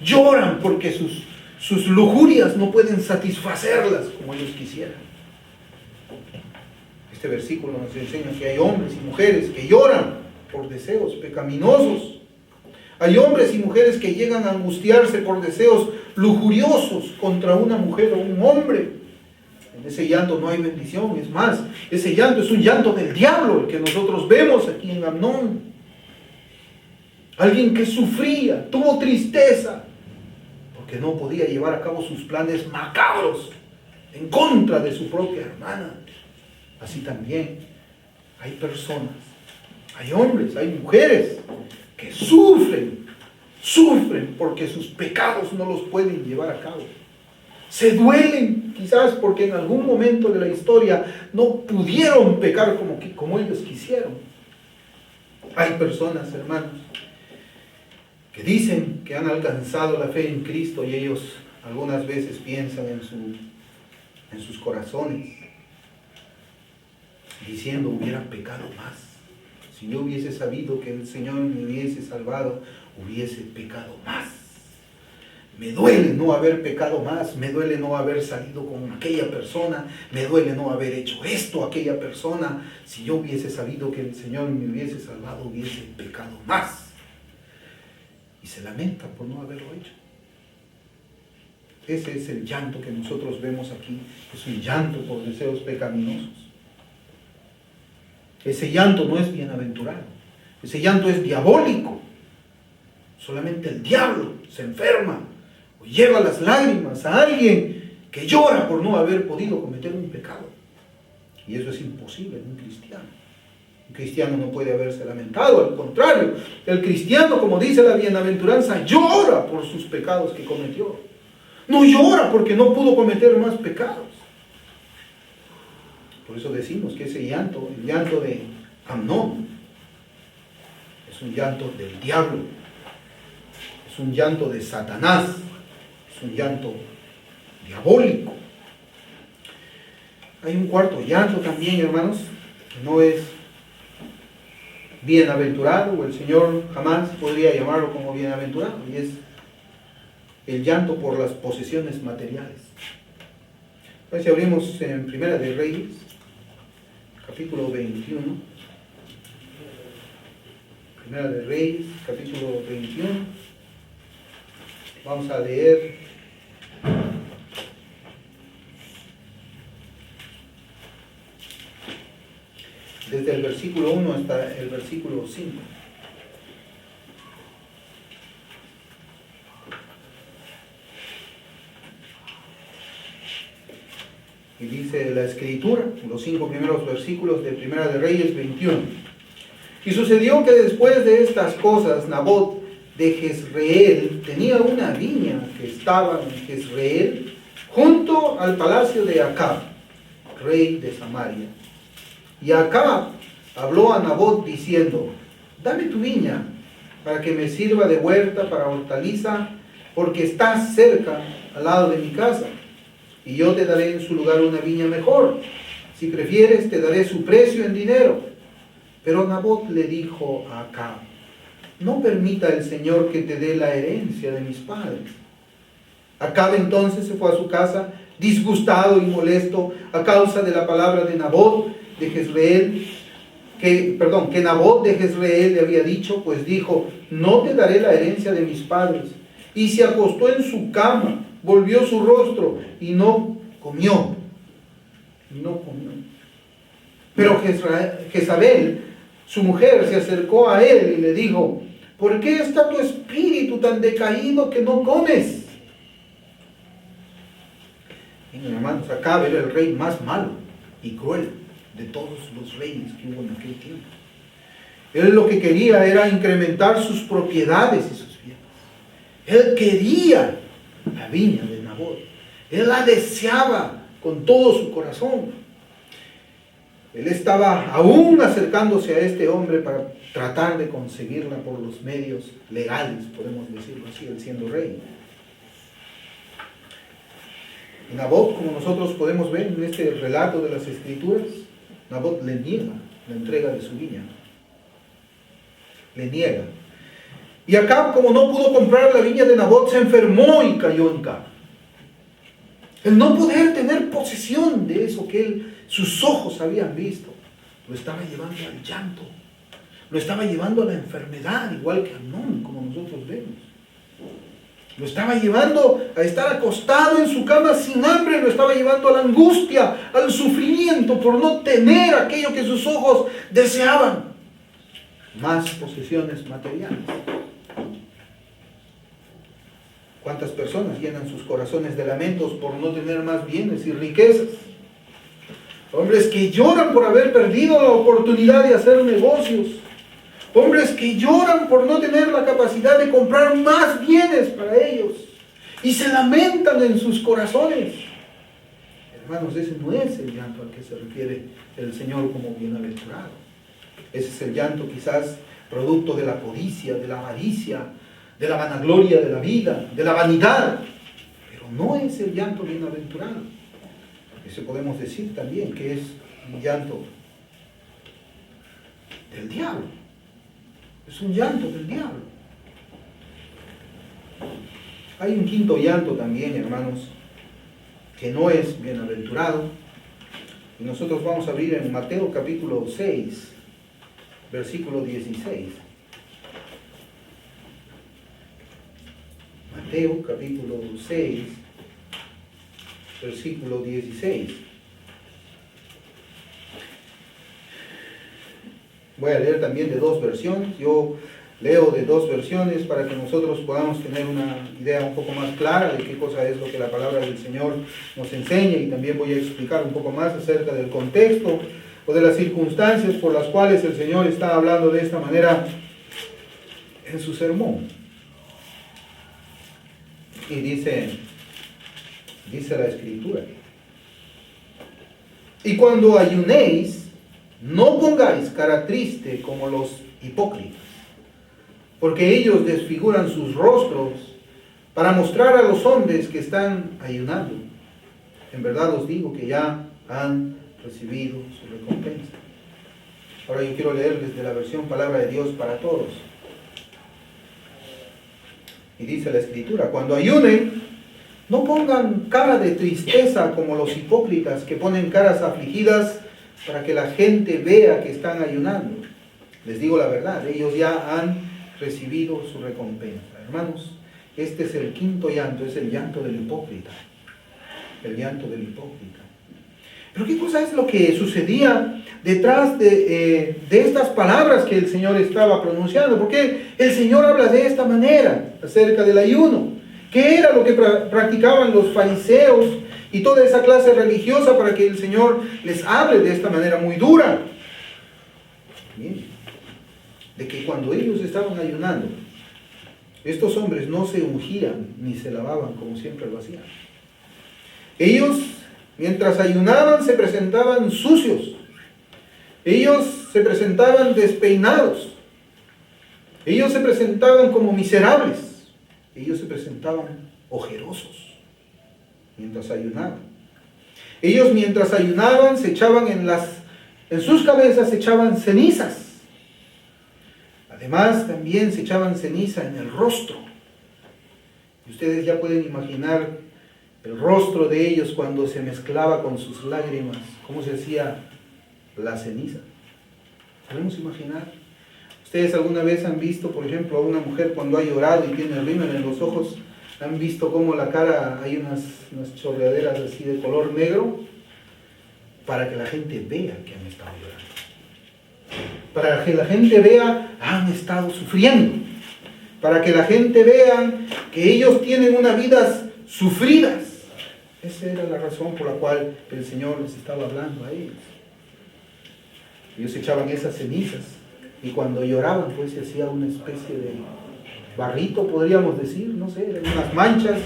Lloran porque sus lujurias no pueden satisfacerlas como ellos quisieran. Este versículo nos enseña que hay hombres y mujeres que lloran por deseos pecaminosos. Hay hombres y mujeres que llegan a angustiarse por deseos lujuriosos contra una mujer o un hombre. En ese llanto no hay bendición, es más, ese llanto es un llanto del diablo, el que nosotros vemos aquí en Amnón. Alguien que sufría, tuvo tristeza, porque no podía llevar a cabo sus planes macabros en contra de su propia hermana. Así también hay personas, hay hombres, hay mujeres que sufren porque sus pecados no los pueden llevar a cabo. Se duelen quizás porque en algún momento de la historia no pudieron pecar como ellos quisieron. Hay personas, hermanos, que dicen que han alcanzado la fe en Cristo y ellos algunas veces piensan en sus corazones, diciendo: hubiera pecado más. Si yo hubiese sabido que el Señor me hubiese salvado, hubiese pecado más. Me duele no haber pecado más, me duele no haber salido con aquella persona, me duele no haber hecho esto a aquella persona. Si yo hubiese sabido que el Señor me hubiese salvado, hubiese pecado más. Y se lamenta por no haberlo hecho. Ese es el llanto que nosotros vemos aquí, es un llanto por deseos pecaminosos. Ese llanto no es bienaventurado, ese llanto es diabólico. Solamente el diablo se enferma o lleva las lágrimas a alguien que llora por no haber podido cometer un pecado. Y eso es imposible en un cristiano. Un cristiano no puede haberse lamentado, al contrario, el cristiano, como dice la bienaventuranza, llora por sus pecados que cometió. No llora porque no pudo cometer más pecados. Por eso decimos que ese llanto, el llanto de Amnón, es un llanto del diablo, es un llanto de Satanás, es un llanto diabólico. Hay un cuarto llanto también, hermanos, que no es bienaventurado, o el Señor jamás podría llamarlo como bienaventurado, y es el llanto por las posesiones materiales. Entonces, si abrimos en Primera de Reyes, capítulo 21, Primera de Reyes, capítulo 21, vamos a leer desde el versículo 1 hasta el versículo 5. Y dice la Escritura, los 5 primeros versículos de Primera de Reyes 21. Y sucedió que después de estas cosas, Nabot de Jezreel tenía una viña que estaba en Jezreel, junto al palacio de Acab, rey de Samaria. Y Acab habló a Nabot diciendo: dame tu viña para que me sirva de huerta para hortaliza, porque está cerca al lado de mi casa. Y yo te daré en su lugar una viña mejor. Si prefieres, te daré su precio en dinero. Pero Nabot le dijo a Acab: no permita el Señor que te dé la herencia de mis padres. Acab entonces se fue a su casa, disgustado y molesto a causa de la palabra de Nabot de Jezreel. que Nabot de Jezreel le había dicho, pues dijo: no te daré la herencia de mis padres. Y se acostó en su cama, volvió su rostro y no comió. No comió. Pero Jezabel, su mujer, se acercó a él y le dijo: ¿por qué está tu espíritu tan decaído que no comes? Y hermanos, Acab era el rey más malo y cruel de todos los reyes que hubo en aquel tiempo. Él lo que quería era incrementar sus propiedades y sus bienes. Él quería la viña de Nabot. Él la deseaba con todo su corazón. Él estaba aún acercándose a este hombre para tratar de conseguirla por los medios legales, podemos decirlo así, él siendo rey. Y Nabot, como nosotros podemos ver en este relato de las Escrituras, Nabot le niega la entrega de su viña. Le niega. Y Acab, como no pudo comprar la viña de Nabot, se enfermó y cayó en cama. El no poder tener posesión de eso que sus ojos habían visto, lo estaba llevando al llanto, lo estaba llevando a la enfermedad, igual que Amnón, como nosotros vemos. Lo estaba llevando a estar acostado en su cama sin hambre, lo estaba llevando a la angustia, al sufrimiento por no tener aquello que sus ojos deseaban. Más posesiones materiales. ¿Cuántas personas llenan sus corazones de lamentos por no tener más bienes y riquezas? Hombres que lloran por haber perdido la oportunidad de hacer negocios. Hombres que lloran por no tener la capacidad de comprar más bienes para ellos. Y se lamentan en sus corazones. Hermanos, ese no es el llanto al que se refiere el Señor como bienaventurado. Ese es el llanto quizás producto de la codicia, de la avaricia, de la vanagloria de la vida, de la vanidad. Pero no es el llanto bienaventurado. Eso podemos decir también que es un llanto del diablo. Es un llanto del diablo. Hay un quinto llanto también, hermanos, que no es bienaventurado. Y nosotros vamos a abrir en Mateo capítulo 6, versículo 16. Mateo capítulo 6, versículo 16. Voy a leer también de dos versiones. Yo leo de dos versiones para que nosotros podamos tener una idea un poco más clara de qué cosa es lo que la palabra del Señor nos enseña, y también voy a explicar un poco más acerca del contexto o de las circunstancias por las cuales el Señor está hablando de esta manera en su sermón. Y dice la Escritura: y cuando ayunéis, no pongáis cara triste como los hipócritas, porque ellos desfiguran sus rostros para mostrar a los hombres que están ayunando. En verdad os digo que ya han recibido su recompensa. Ahora yo quiero leer desde la versión Palabra de Dios para Todos. Y dice la Escritura: cuando ayunen, no pongan cara de tristeza como los hipócritas, que ponen caras afligidas para que la gente vea que están ayunando. Les digo la verdad, ellos ya han recibido su recompensa. Hermanos, este es el quinto llanto, es el llanto del hipócrita. El llanto del hipócrita. Pero ¿qué cosa es lo que sucedía detrás de estas palabras que el Señor estaba pronunciando? ¿Por qué el Señor habla de esta manera acerca del ayuno? ¿Qué era lo que practicaban los fariseos y toda esa clase religiosa para que el Señor les hable de esta manera muy dura? Bien, de que cuando ellos estaban ayunando, estos hombres no se ungían ni se lavaban como siempre lo hacían. Ellos, mientras ayunaban, se presentaban sucios. Ellos se presentaban despeinados. Ellos se presentaban como miserables. Ellos se presentaban ojerosos mientras ayunaban. Ellos, mientras ayunaban, se echaban en sus cabezas se echaban cenizas. Además, también se echaban ceniza en el rostro. Y ustedes ya pueden imaginar el rostro de ellos cuando se mezclaba con sus lágrimas, cómo se hacía la ceniza. ¿Podemos imaginar? ¿Ustedes alguna vez han visto, por ejemplo, a una mujer cuando ha llorado y tiene rímel en los ojos? ¿Han visto cómo la cara hay unas chorreaderas así de color negro? Para que la gente vea que han estado llorando. Para que la gente vea, han estado sufriendo. Para que la gente vea que ellos tienen unas vidas sufridas. Esa era la razón por la cual el Señor les estaba hablando a ellos. Ellos echaban esas cenizas y cuando lloraban pues se hacía una especie de barrito, podríamos decir, no sé, unas manchas.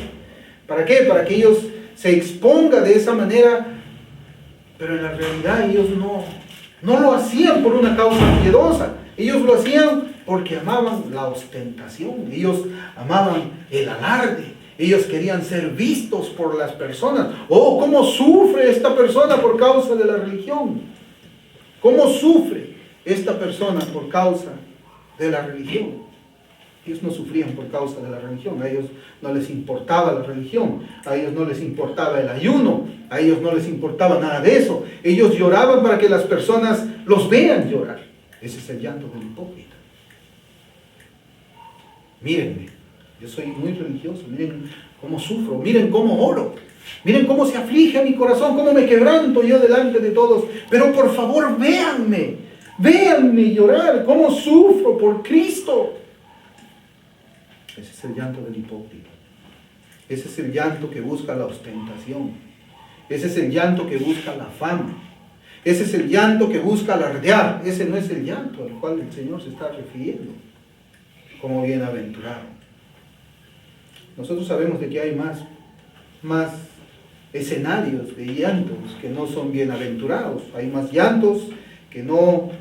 ¿Para qué? Para que ellos se expongan de esa manera, pero en la realidad ellos no lo hacían por una causa piedosa, ellos lo hacían porque amaban la ostentación, ellos amaban el alarde, ellos querían ser vistos por las personas. Oh, cómo sufre esta persona por causa de la religión, cómo sufre esta persona por causa de la religión. Ellos no sufrían por causa de la religión, a ellos no les importaba la religión, a ellos no les importaba el ayuno, a ellos no les importaba nada de eso. Ellos lloraban para que las personas los vean llorar. Ese es el llanto del hipócrita. Mírenme, yo soy muy religioso, miren cómo sufro, miren cómo oro, miren cómo se aflige mi corazón, cómo me quebranto yo delante de todos, pero por favor véanme llorar, cómo sufro por Cristo. Ese es el llanto del hipócrita. Ese es el llanto que busca la ostentación. Ese es el llanto que busca la fama. Ese es el llanto que busca alardear. Ese no es el llanto al cual el Señor se está refiriendo como bienaventurado. Nosotros sabemos de que hay más escenarios de llantos que no son bienaventurados. Hay más llantos que no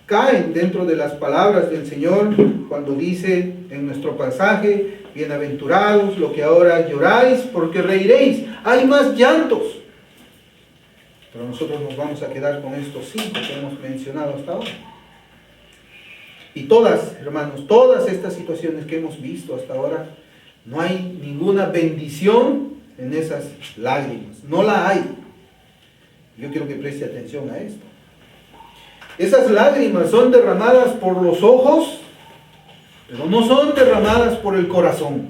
caen dentro de las palabras del Señor cuando dice en nuestro pasaje: bienaventurados los que ahora lloráis, porque reiréis. Hay más llantos, pero nosotros nos vamos a quedar con estos 5 que hemos mencionado hasta ahora. Y todas, hermanos, todas estas situaciones que hemos visto hasta ahora, no hay ninguna bendición en esas lágrimas, no la hay. Yo quiero que preste atención a esto. Esas lágrimas son derramadas por los ojos, pero no son derramadas por el corazón.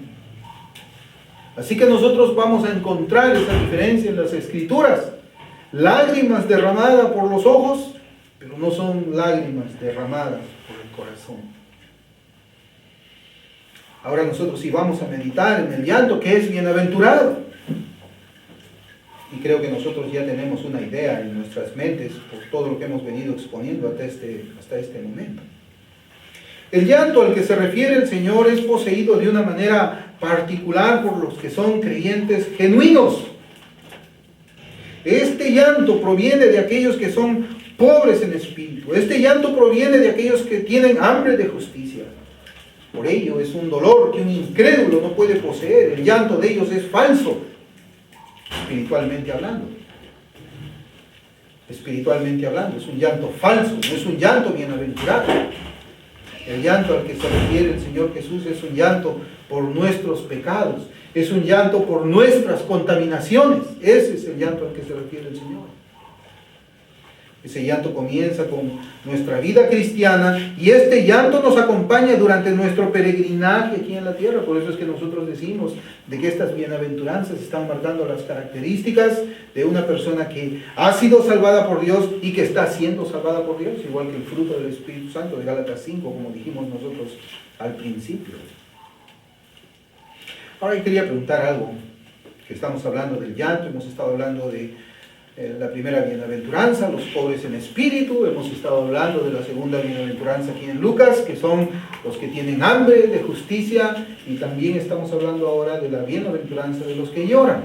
Así que nosotros vamos a encontrar esa diferencia en las Escrituras. Lágrimas derramadas por los ojos, pero no son lágrimas derramadas por el corazón. Ahora nosotros sí vamos a meditar en el llanto que es bienaventurado. Y creo que nosotros ya tenemos una idea en nuestras mentes por todo lo que hemos venido exponiendo hasta este momento. El llanto al que se refiere el Señor es poseído de una manera particular por los que son creyentes genuinos. Este llanto proviene de aquellos que son pobres en espíritu. Este llanto proviene de aquellos que tienen hambre de justicia. Por ello es un dolor que un incrédulo no puede poseer. El llanto de ellos es falso, espiritualmente hablando. Espiritualmente hablando, es un llanto falso, no es un llanto bienaventurado. El llanto al que se refiere el Señor Jesús es un llanto por nuestros pecados, es un llanto por nuestras contaminaciones. Ese es el llanto al que se refiere el Señor. Ese llanto comienza con nuestra vida cristiana y este llanto nos acompaña durante nuestro peregrinaje aquí en la tierra. Por eso es que nosotros decimos de que estas bienaventuranzas están marcando las características de una persona que ha sido salvada por Dios y que está siendo salvada por Dios, igual que el fruto del Espíritu Santo de Gálatas 5, como dijimos nosotros al principio. Ahora yo quería preguntar algo, que estamos hablando del llanto, hemos estado hablando de la primera bienaventuranza, los pobres en espíritu. Hemos estado hablando de la segunda bienaventuranza aquí en Lucas, que son los que tienen hambre de justicia, y también estamos hablando ahora de la bienaventuranza de los que lloran.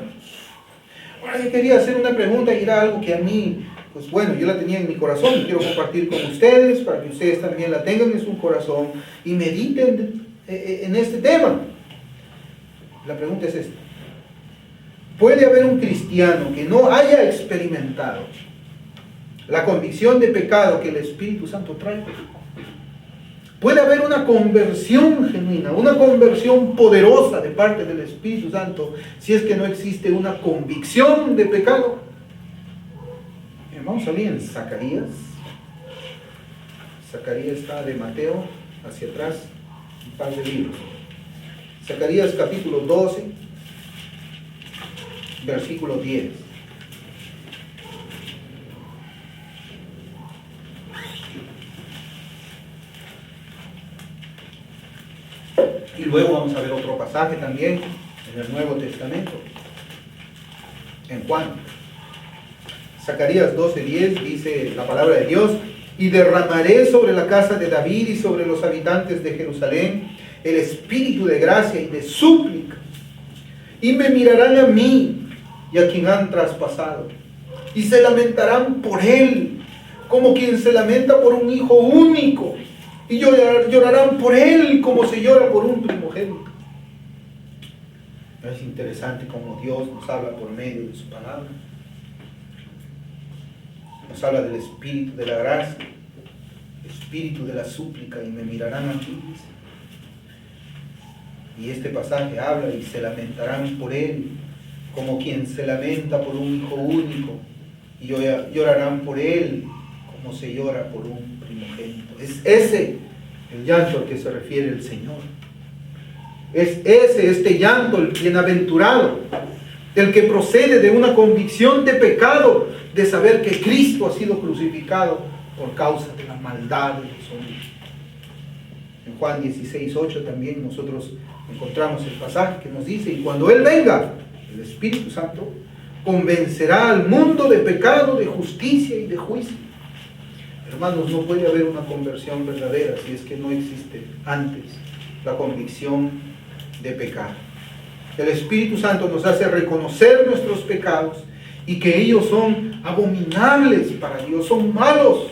Ahora yo quería hacer una pregunta y era algo que a mí, pues bueno, yo la tenía en mi corazón y quiero compartir con ustedes para que ustedes también la tengan en su corazón y mediten en este tema. La pregunta es esta: ¿puede haber un cristiano que no haya experimentado la convicción de pecado que el Espíritu Santo trae? ¿Puede haber una conversión genuina, una conversión poderosa de parte del Espíritu Santo si es que no existe una convicción de pecado? Vamos a leer en Zacarías Zacarías está de Mateo hacia atrás, un par de libros. Zacarías capítulo 12, versículo 10. Y luego vamos a ver otro pasaje también en el Nuevo Testamento, en Juan. Zacarías 12:10 dice la palabra de Dios: y derramaré sobre la casa de David y sobre los habitantes de Jerusalén el espíritu de gracia y de súplica, y me mirarán a mí y a quien han traspasado, y se lamentarán por él, como quien se lamenta por un hijo único, y llorarán por él como se llora por un primogénito. Es interesante cómo Dios nos habla por medio de su palabra. Nos habla del espíritu de la gracia, espíritu de la súplica, y me mirarán a mí. Y este pasaje habla: y se lamentarán por él, como quien se lamenta por un hijo único, y llorarán por él, como se llora por un primogénito. Es ese el llanto al que se refiere el Señor. Es este llanto, el bienaventurado, el que procede de una convicción de pecado, de saber que Cristo ha sido crucificado por causa de la maldad de los hombres. En Juan 16:8 también nosotros encontramos el pasaje que nos dice: y cuando Él venga, el Espíritu Santo, convencerá al mundo de pecado, de justicia y de juicio. Hermanos, no puede haber una conversión verdadera si es que no existe antes la convicción de pecado. El Espíritu Santo nos hace reconocer nuestros pecados y que ellos son abominables para Dios, son malos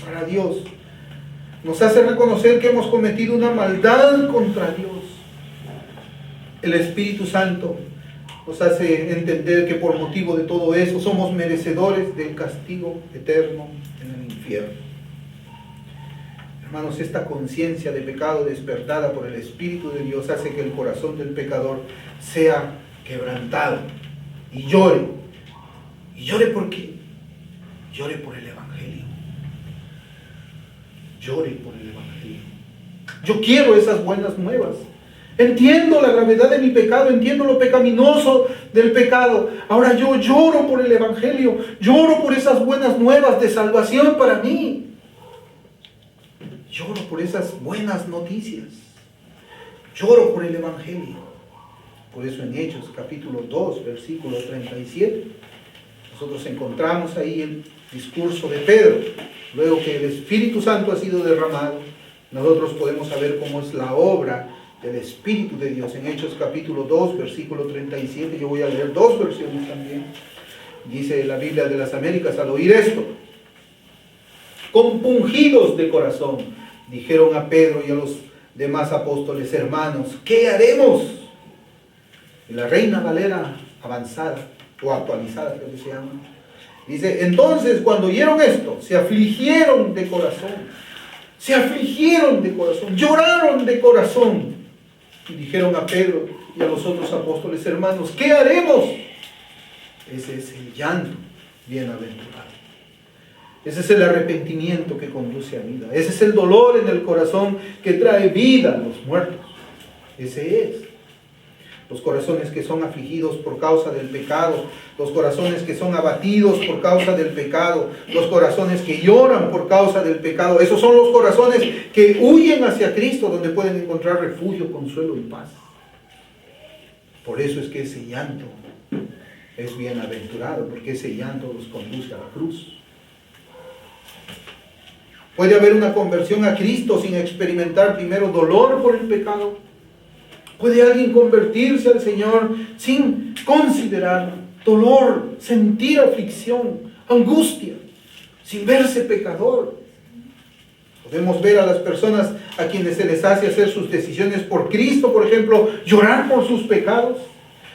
para Dios. Nos hace reconocer que hemos cometido una maldad contra Dios. El Espíritu Santo nos hace entender que por motivo de todo eso somos merecedores del castigo eterno en el infierno. Hermanos, esta conciencia de pecado despertada por el Espíritu de Dios hace que el corazón del pecador sea quebrantado y llore. ¿Y llore por qué? Llore por el Evangelio. Llore por el Evangelio. Yo quiero esas buenas nuevas. Entiendo la gravedad de mi pecado, entiendo lo pecaminoso del pecado. Ahora yo lloro por el Evangelio, lloro por esas buenas nuevas de salvación para mí. Lloro por esas buenas noticias. Lloro por el Evangelio. Por eso en Hechos capítulo 2, versículo 37, nosotros encontramos ahí el discurso de Pedro. Luego que el Espíritu Santo ha sido derramado, nosotros podemos saber cómo es la obra del Espíritu de Dios. En Hechos capítulo 2, versículo 37, yo voy a leer dos versiones también. Dice la Biblia de las Américas: al oír esto, compungidos de corazón, dijeron a Pedro y a los demás apóstoles: hermanos, ¿qué haremos? Y la Reina Valera avanzada o actualizada, creo que se llama, dice: entonces cuando oyeron esto, se afligieron de corazón. Se afligieron de corazón, lloraron de corazón. Y dijeron a Pedro y a los otros apóstoles: hermanos, ¿qué haremos? Ese es el llanto bienaventurado. Ese es el arrepentimiento que conduce a vida. Ese es el dolor en el corazón que trae vida a los muertos. Ese es. Los corazones que son afligidos por causa del pecado, los corazones que son abatidos por causa del pecado, los corazones que lloran por causa del pecado, esos son los corazones que huyen hacia Cristo, donde pueden encontrar refugio, consuelo y paz. Por eso es que ese llanto es bienaventurado, porque ese llanto los conduce a la cruz. ¿Puede haber una conversión a Cristo sin experimentar primero dolor por el pecado? ¿Puede alguien convertirse al Señor sin considerar dolor, sentir aflicción, angustia, sin verse pecador? Podemos ver a las personas a quienes se les hace hacer sus decisiones por Cristo, por ejemplo, llorar por sus pecados.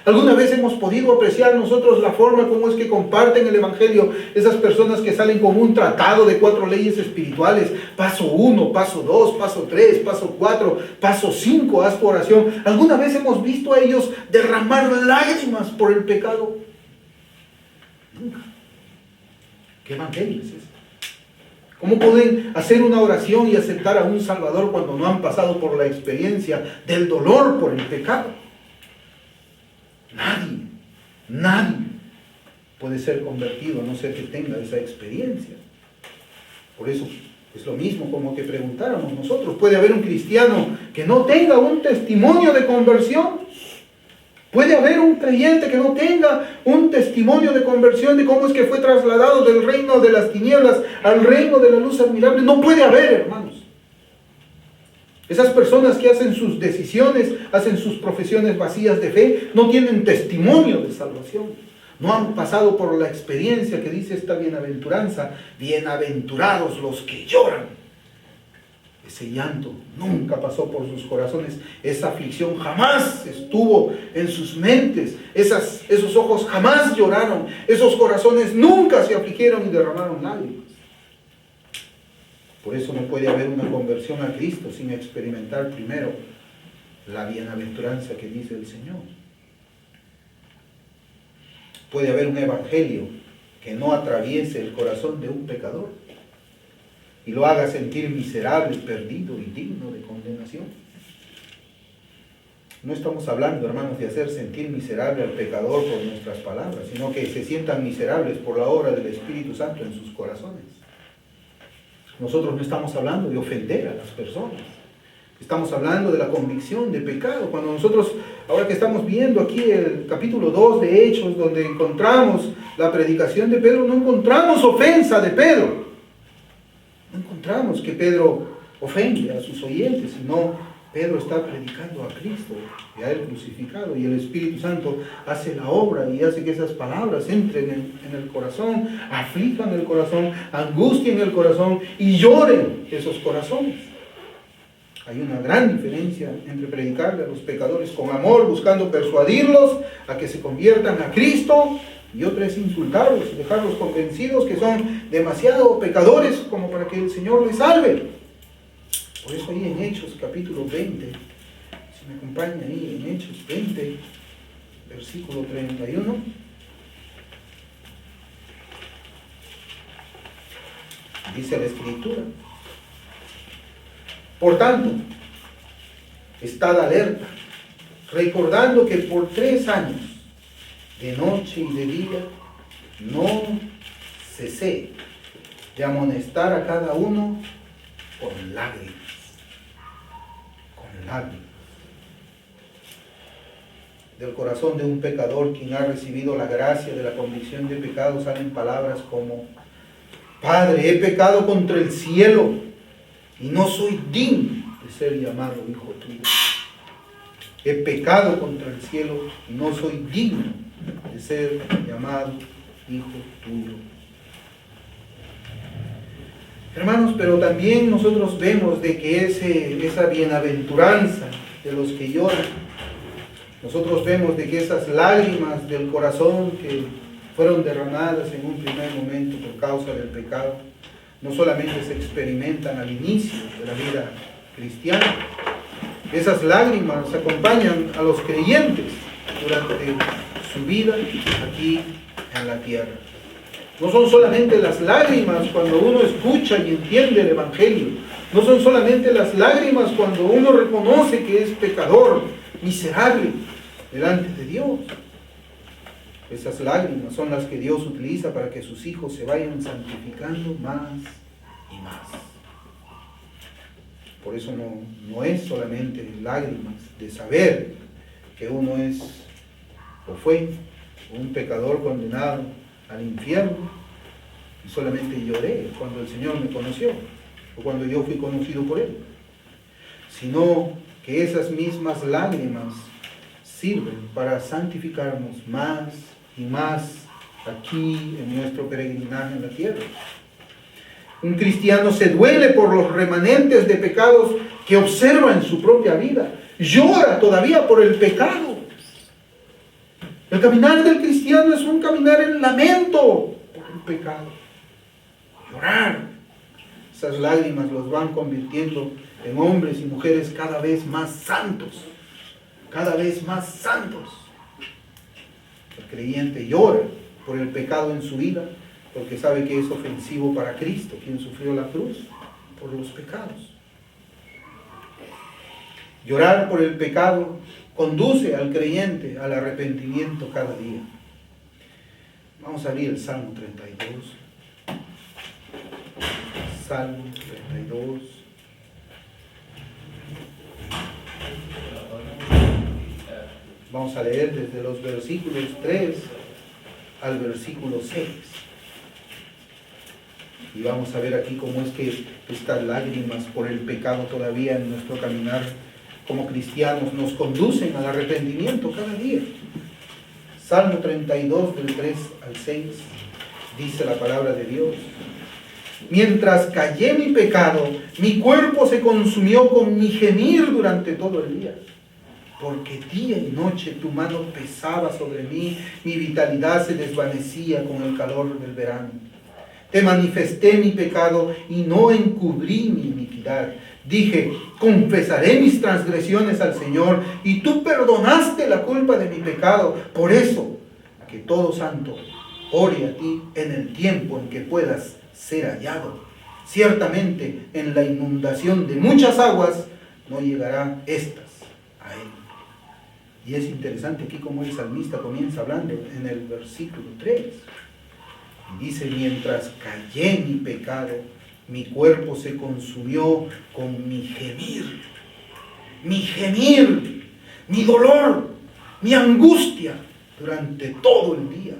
¿Alguna vez hemos podido apreciar nosotros la forma como es que comparten el Evangelio esas personas que salen con un tratado de 4 leyes espirituales? Paso 1, paso 2, paso 3, paso 4, paso 5, haz tu oración. ¿Alguna vez hemos visto a ellos derramar lágrimas por el pecado? Nunca. ¿Qué evangelio es ese? ¿Cómo pueden hacer una oración y aceptar a un Salvador cuando no han pasado por la experiencia del dolor por el pecado? Nadie puede ser convertido a no ser que tenga esa experiencia. Por eso es lo mismo como que preguntáramos nosotros. ¿Puede haber un cristiano que no tenga un testimonio de conversión? ¿Puede haber un creyente que no tenga un testimonio de conversión de cómo es que fue trasladado del reino de las tinieblas al reino de la luz admirable? No puede haber, hermanos. Esas personas que hacen sus decisiones, hacen sus profesiones vacías de fe, no tienen testimonio de salvación. No han pasado por la experiencia que dice esta bienaventuranza. Bienaventurados los que lloran. Ese llanto nunca pasó por sus corazones. Esa aflicción jamás estuvo en sus mentes. Esos ojos jamás lloraron. Esos corazones nunca se afligieron y derramaron lágrimas. Por eso no puede haber una conversión a Cristo sin experimentar primero la bienaventuranza que dice el Señor. Puede haber un evangelio que no atraviese el corazón de un pecador y lo haga sentir miserable, perdido y digno de condenación. No estamos hablando, hermanos, de hacer sentir miserable al pecador por nuestras palabras, sino que se sientan miserables por la obra del Espíritu Santo en sus corazones. Nosotros no estamos hablando de ofender a las personas. Estamos hablando de la convicción de pecado. Cuando nosotros, ahora que estamos viendo aquí el capítulo 2 de Hechos, donde encontramos la predicación de Pedro, no encontramos ofensa de Pedro. No encontramos que Pedro ofende a sus oyentes, sino Pedro está predicando a Cristo y a Él crucificado, y el Espíritu Santo hace la obra y hace que esas palabras entren en el corazón, aflijan el corazón, angustien el corazón y lloren esos corazones. Hay una gran diferencia entre predicarle a los pecadores con amor, buscando persuadirlos a que se conviertan a Cristo, y otra es insultarlos y dejarlos convencidos que son demasiado pecadores como para que el Señor les salve. Por eso ahí en Hechos capítulo 20, si me acompaña ahí en Hechos 20, versículo 31, dice la Escritura: por tanto, estad alerta, recordando que por 3 años, de noche y de día, no cesé de amonestar a cada uno con lágrimas. Con lágrimas. Del corazón de un pecador, quien ha recibido la gracia de la convicción de pecado, salen palabras como: Padre, he pecado contra el cielo y no soy digno de ser llamado hijo tuyo. He pecado contra el cielo y no soy digno de ser llamado hijo tuyo. Hermanos, pero también nosotros vemos de que esa bienaventuranza de los que lloran, nosotros vemos de que esas lágrimas del corazón que fueron derramadas en un primer momento por causa del pecado, no solamente se experimentan al inicio de la vida cristiana. Esas lágrimas acompañan a los creyentes durante su vida aquí en la tierra. No son solamente las lágrimas cuando uno escucha y entiende el Evangelio. No son solamente las lágrimas cuando uno reconoce que es pecador, miserable delante de Dios. Esas lágrimas son las que Dios utiliza para que sus hijos se vayan santificando más y más. Por eso no es solamente lágrimas de saber que uno es o fue un pecador condenado al infierno, y solamente lloré cuando el Señor me conoció o cuando yo fui conocido por Él, sino que esas mismas lágrimas sirven para santificarnos más y más aquí en nuestro peregrinaje en la tierra. Un cristiano se duele por los remanentes de pecados que observa en su propia vida. Llora todavía por el pecado. El caminar del cristiano es un caminar en lamento por el pecado. Llorar. Esas lágrimas los van convirtiendo en hombres y mujeres cada vez más santos. Cada vez más santos. El creyente llora por el pecado en su vida porque sabe que es ofensivo para Cristo, quien sufrió la cruz por los pecados. Llorar por el pecado conduce al creyente al arrepentimiento cada día. Vamos a abrir el Salmo 32. Salmo 32. Vamos a leer desde los versículos 3 al versículo 6. Y vamos a ver aquí cómo es que estas lágrimas por el pecado todavía en nuestro caminar como cristianos nos conducen al arrepentimiento cada día. Salmo 32 del 3 al 6 dice la palabra de Dios: mientras callé mi pecado, mi cuerpo se consumió con mi gemir durante todo el día. Porque día y noche tu mano pesaba sobre mí, mi vitalidad se desvanecía con el calor del verano. Te manifesté mi pecado y no encubrí mi iniquidad. Dije, confesaré mis transgresiones al Señor, y tú perdonaste la culpa de mi pecado. Por eso, que todo santo ore a ti en el tiempo en que puedas ser hallado. Ciertamente, en la inundación de muchas aguas, no llegará estas a él. Y es interesante aquí como el salmista comienza hablando en el versículo 3. Y dice, mientras callé mi pecado, mi cuerpo se consumió con mi gemir, mi dolor, mi angustia durante todo el día.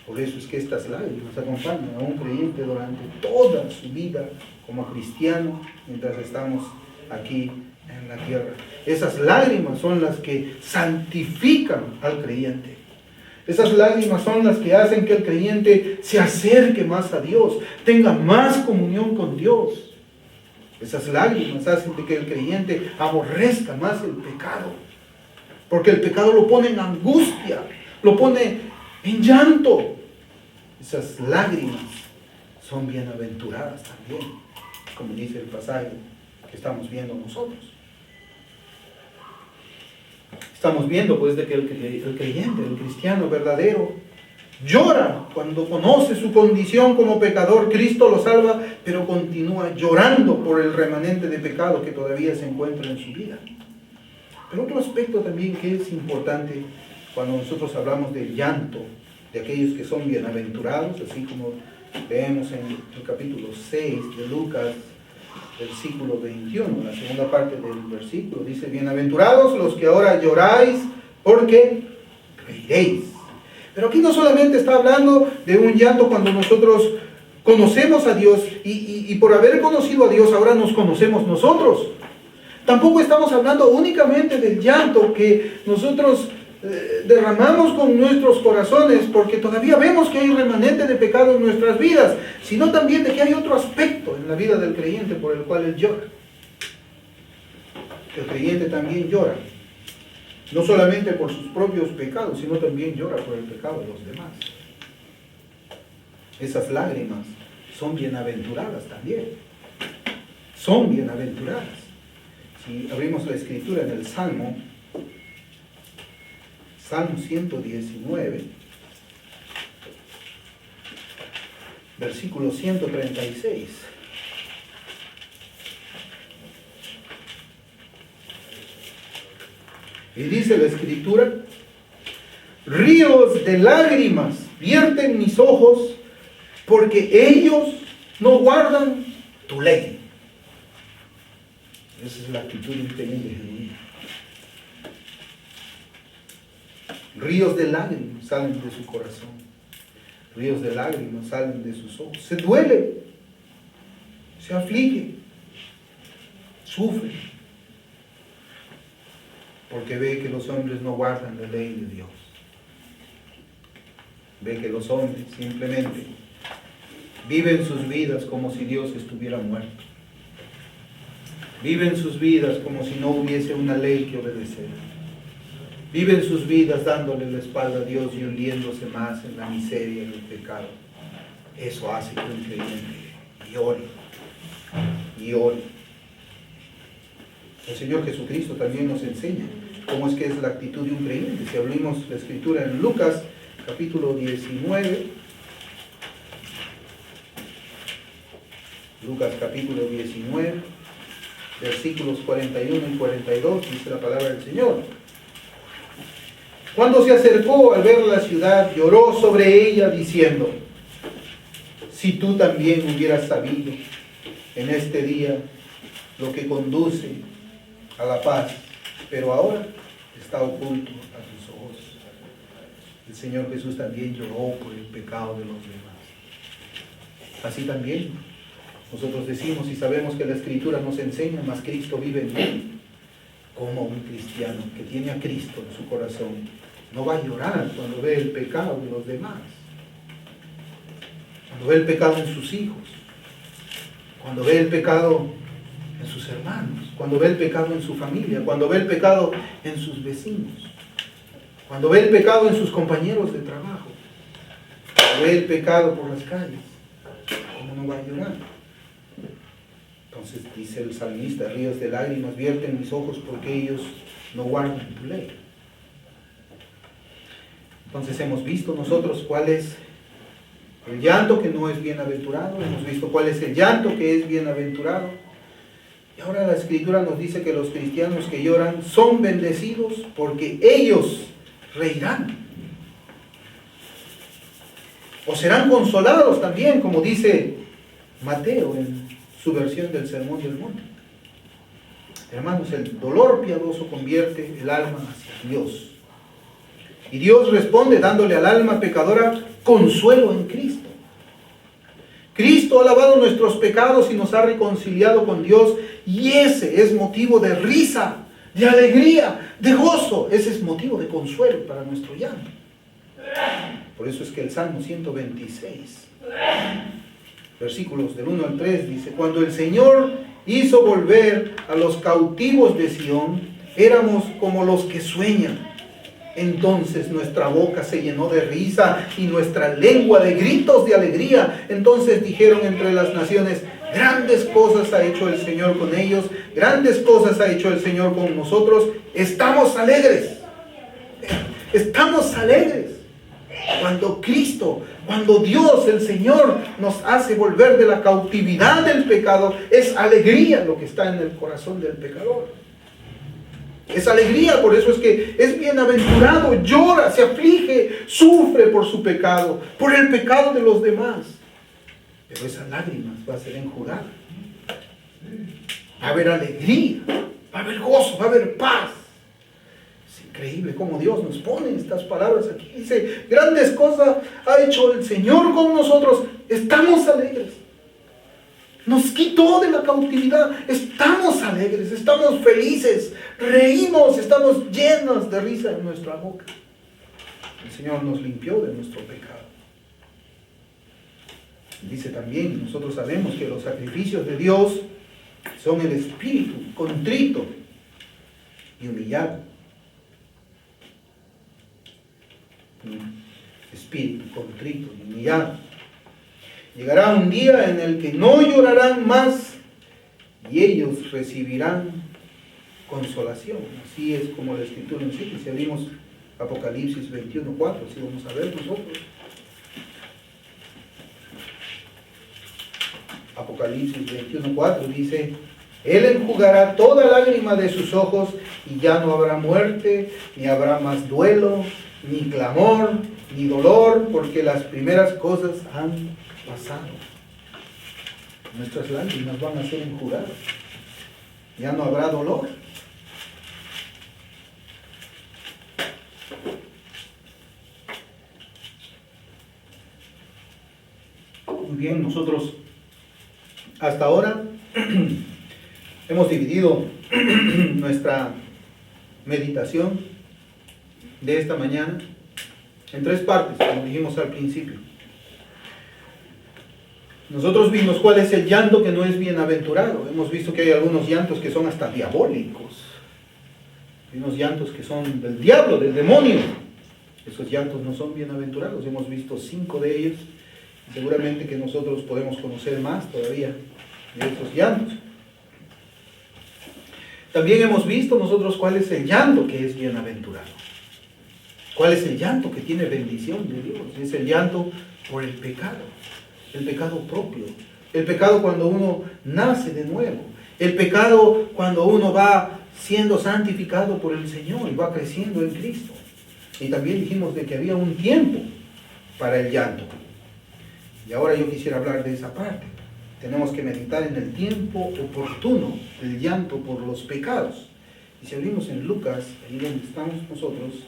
Por eso es que estas lágrimas acompañan a un creyente durante toda su vida como cristiano mientras estamos aquí en la tierra. Esas lágrimas son las que santifican al creyente. Esas lágrimas son las que hacen que el creyente se acerque más a Dios, tenga más comunión con Dios. Esas lágrimas hacen de que el creyente aborrezca más el pecado, porque el pecado lo pone en angustia, lo pone en llanto. Esas lágrimas son bienaventuradas también, como dice el pasaje que estamos viendo nosotros. Estamos viendo pues de que el creyente, el cristiano verdadero, llora cuando conoce su condición como pecador. Cristo lo salva, pero continúa llorando por el remanente de pecado que todavía se encuentra en su vida. Pero otro aspecto también que es importante cuando nosotros hablamos del llanto de aquellos que son bienaventurados, así como leemos en el capítulo 6 de Lucas, versículo 21, la segunda parte del versículo, dice, bienaventurados los que ahora lloráis, porque reiréis. Pero aquí no solamente está hablando de un llanto cuando nosotros conocemos a Dios y por haber conocido a Dios ahora nos conocemos nosotros. Tampoco estamos hablando únicamente del llanto que nosotros derramamos con nuestros corazones porque todavía vemos que hay un remanente de pecado en nuestras vidas, sino también de que hay otro aspecto en la vida del creyente por el cual él llora. El creyente también llora, no solamente por sus propios pecados, sino también llora por el pecado de los demás. Esas lágrimas son bienaventuradas también. Son bienaventuradas. Si abrimos la escritura en el Salmo 119, versículo 136. Y dice la escritura, ríos de lágrimas vierten mis ojos, porque ellos no guardan tu ley. Esa es la actitud inteligente de Jesús. Ríos de lágrimas salen de su corazón. Ríos de lágrimas salen de sus ojos. Se duele, se aflige, sufre, porque ve que los hombres no guardan la ley de Dios. Ve que los hombres simplemente viven sus vidas como si Dios estuviera muerto. Viven sus vidas como si no hubiese una ley que obedecer. Viven sus vidas dándole la espalda a Dios y hundiéndose más en la miseria y el pecado. Eso hace que un creyente llore y ore. El Señor Jesucristo también nos enseña cómo es que es la actitud de un creyente. Si abrimos la escritura en Lucas, capítulo 19, Lucas capítulo 19, versículos 41 y 42, dice la palabra del Señor. Cuando se acercó al ver la ciudad, lloró sobre ella diciendo: si tú también hubieras sabido en este día lo que conduce a la paz, pero ahora está oculto a tus ojos. El Señor Jesús también lloró por el pecado de los demás. Así también nosotros decimos y sabemos que la Escritura nos enseña, mas Cristo vive en mí. Como un cristiano que tiene a Cristo en su corazón no va a llorar cuando ve el pecado de los demás, cuando ve el pecado en sus hijos, cuando ve el pecado en sus hermanos, cuando ve el pecado en su familia, cuando ve el pecado en sus vecinos, cuando ve el pecado en sus compañeros de trabajo, cuando ve el pecado por las calles. ¿Cómo no va a llorar? Entonces dice el salmista: ríos de lágrimas vierten mis ojos porque ellos no guardan tu ley. Entonces hemos visto nosotros cuál es el llanto que no es bienaventurado, hemos visto cuál es el llanto que es bienaventurado, y ahora la Escritura nos dice que los cristianos que lloran son bendecidos porque ellos reirán, o serán consolados también, como dice Mateo en su versión del Sermón del Monte. Hermanos, el dolor piadoso convierte el alma hacia Dios. Y Dios responde dándole al alma pecadora consuelo en Cristo. Cristo ha lavado nuestros pecados y nos ha reconciliado con Dios, y ese es motivo de risa, de alegría, de gozo. Ese es motivo de consuelo para nuestro llanto. Por eso es que el Salmo 126, versículos del 1 al 3 dice: cuando el Señor hizo volver a los cautivos de Sión, éramos como los que sueñan. Entonces nuestra boca se llenó de risa y nuestra lengua de gritos de alegría. Entonces dijeron entre las naciones: grandes cosas ha hecho el Señor con ellos, grandes cosas ha hecho el Señor con nosotros. Estamos alegres. Estamos alegres. Cuando Cristo, cuando Dios, el Señor, nos hace volver de la cautividad del pecado, es alegría lo que está en el corazón del pecador. Es alegría, por eso es que es bienaventurado, llora, se aflige, sufre por su pecado, por el pecado de los demás. Pero esas lágrimas va a ser enjugadas. Va a haber alegría, va a haber gozo, va a haber paz. Es increíble cómo Dios nos pone estas palabras aquí. Dice: grandes cosas ha hecho el Señor con nosotros. Estamos alegres. Nos quitó de la cautividad. Estamos alegres, estamos felices, reímos, estamos llenos de risa en nuestra boca. El Señor nos limpió de nuestro pecado. Dice también, nosotros sabemos que los sacrificios de Dios son el espíritu contrito y humillado. Espíritu contrito y humillado. Llegará un día en el que no llorarán más y ellos recibirán consolación. Así es como la Escritura nos dice. Si abrimos Apocalipsis 21:4, así vamos a ver nosotros. Apocalipsis 21:4 dice: Él enjugará toda lágrima de sus ojos y ya no habrá muerte, ni habrá más duelo, ni clamor, ni dolor, porque las primeras cosas han pasado. Nuestras lágrimas van a ser enjugadas. Ya no habrá dolor. Muy bien, nosotros hasta ahora hemos dividido nuestra meditación de esta mañana en 3 partes, como dijimos al principio. Nosotros vimos cuál es el llanto que no es bienaventurado. Hemos visto que hay algunos llantos que son hasta diabólicos. Hay unos llantos que son del diablo, del demonio. Esos llantos no son bienaventurados. Hemos visto 5 de ellos. Seguramente que nosotros podemos conocer más todavía de esos llantos. También hemos visto nosotros cuál es el llanto que es bienaventurado. ¿Cuál es el llanto que tiene bendición de Dios? Es el llanto por el pecado propio, El pecado cuando uno nace de nuevo. El pecado cuando uno va siendo santificado por el Señor y va creciendo en Cristo. Y también dijimos de que había un tiempo para el llanto. Y ahora yo quisiera hablar de esa parte. Tenemos que meditar en el tiempo oportuno del llanto por los pecados. Y si abrimos en Lucas, ahí donde estamos nosotros,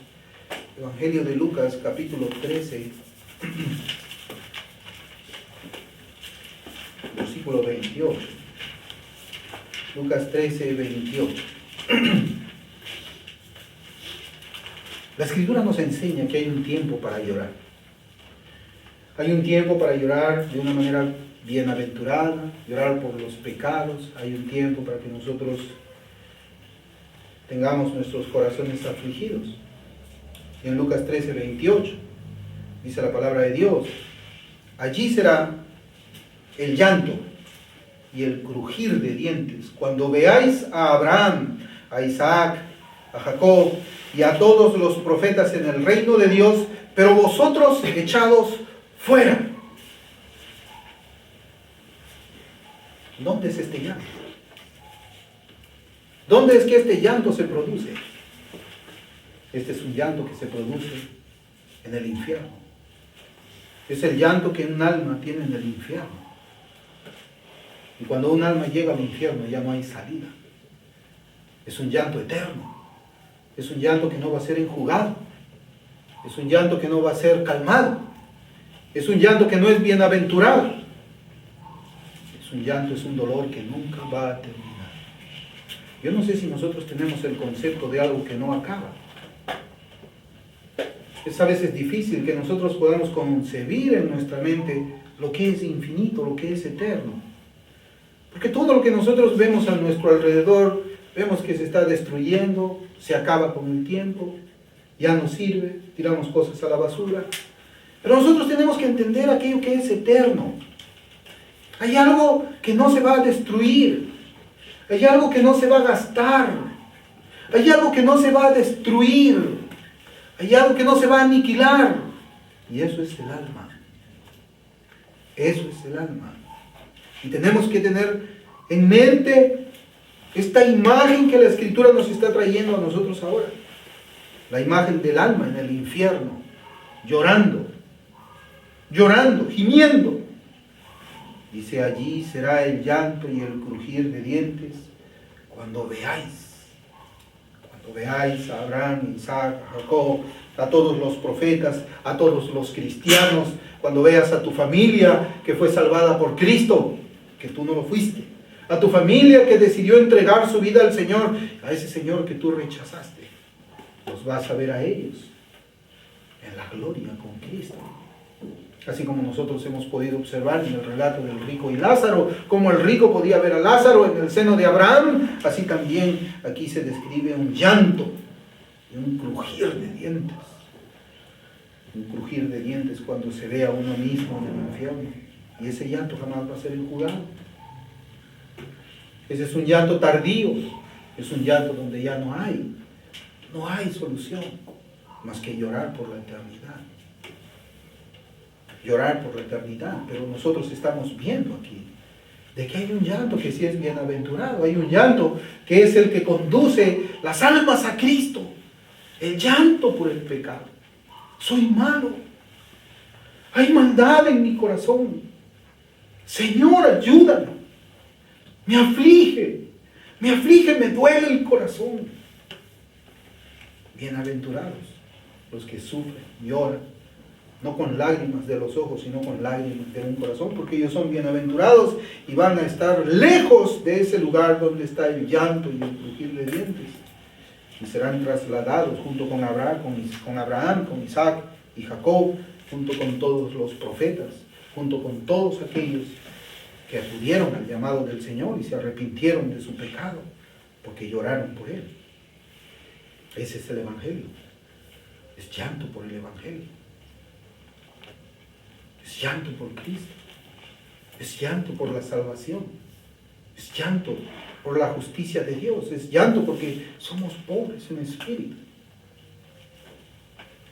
Evangelio de Lucas, capítulo 13, versículo 28. Lucas 13, 28. La Escritura nos enseña que hay un tiempo para llorar. Hay un tiempo para llorar de una manera bienaventurada, llorar por los pecados. Hay un tiempo para que nosotros tengamos nuestros corazones afligidos. Y en Lucas 13, 28, dice la palabra de Dios, allí será el llanto y el crujir de dientes, cuando veáis a Abraham, a Isaac, a Jacob y a todos los profetas en el reino de Dios, pero vosotros echados fuera. ¿Dónde es este llanto? ¿Dónde es que este llanto se produce? Este es un llanto que se produce en el infierno. Es el llanto que un alma tiene en el infierno. Y cuando un alma llega al infierno ya no hay salida. Es un llanto eterno. Es un llanto que no va a ser enjugado. Es un llanto que no va a ser calmado. Es un llanto que no es bienaventurado. Es un llanto, es un dolor que nunca va a terminar. Yo no sé si nosotros tenemos el concepto de algo que no acaba. Es a veces difícil que nosotros podamos concebir en nuestra mente lo que es infinito, lo que es eterno. Porque todo lo que nosotros vemos a nuestro alrededor, vemos que se está destruyendo, se acaba con el tiempo, ya no sirve, tiramos cosas a la basura. Pero nosotros tenemos que entender aquello que es eterno. Hay algo que no se va a destruir. Hay algo que no se va a gastar. Hay algo que no se va a destruir. Hay algo que no se va a aniquilar. Y eso es el alma. Eso es el alma. Y tenemos que tener en mente esta imagen que la Escritura nos está trayendo a nosotros ahora. La imagen del alma en el infierno, llorando, gimiendo. Dice, allí será el llanto y el crujir de dientes cuando veáis a Abraham, Isaac, a Jacob, a todos los profetas, a todos los cristianos, cuando veas a tu familia que fue salvada por Cristo, que tú no lo fuiste, a tu familia que decidió entregar su vida al Señor, a ese Señor que tú rechazaste, los vas a ver a ellos en la gloria con Cristo. Así como nosotros hemos podido observar en el relato del rico y Lázaro, como el rico podía ver a Lázaro en el seno de Abraham, así también aquí se describe un llanto y un crujir de dientes. Un crujir de dientes cuando se ve a uno mismo en el infierno. Y ese llanto jamás va a ser enjugado. Ese es un llanto tardío, es un llanto donde ya no hay solución más que llorar por la eternidad. Llorar por la eternidad, pero nosotros estamos viendo aquí de que hay un llanto que sí es bienaventurado, hay un llanto que es el que conduce las almas a Cristo, el llanto por el pecado. Soy malo, hay maldad en mi corazón, Señor, ayúdame, me aflige, me duele el corazón. Bienaventurados los que sufren, lloran, no con lágrimas de los ojos, sino con lágrimas de un corazón, porque ellos son bienaventurados y van a estar lejos de ese lugar donde está el llanto y el crujir de dientes. Y serán trasladados junto con Abraham, con Isaac y Jacob, junto con todos los profetas, junto con todos aquellos que acudieron al llamado del Señor y se arrepintieron de su pecado, porque lloraron por Él. Ese es el Evangelio. Es llanto por el Evangelio. Es llanto por Cristo. Es llanto por la salvación. Es llanto por la justicia de Dios. Es llanto porque somos pobres en espíritu.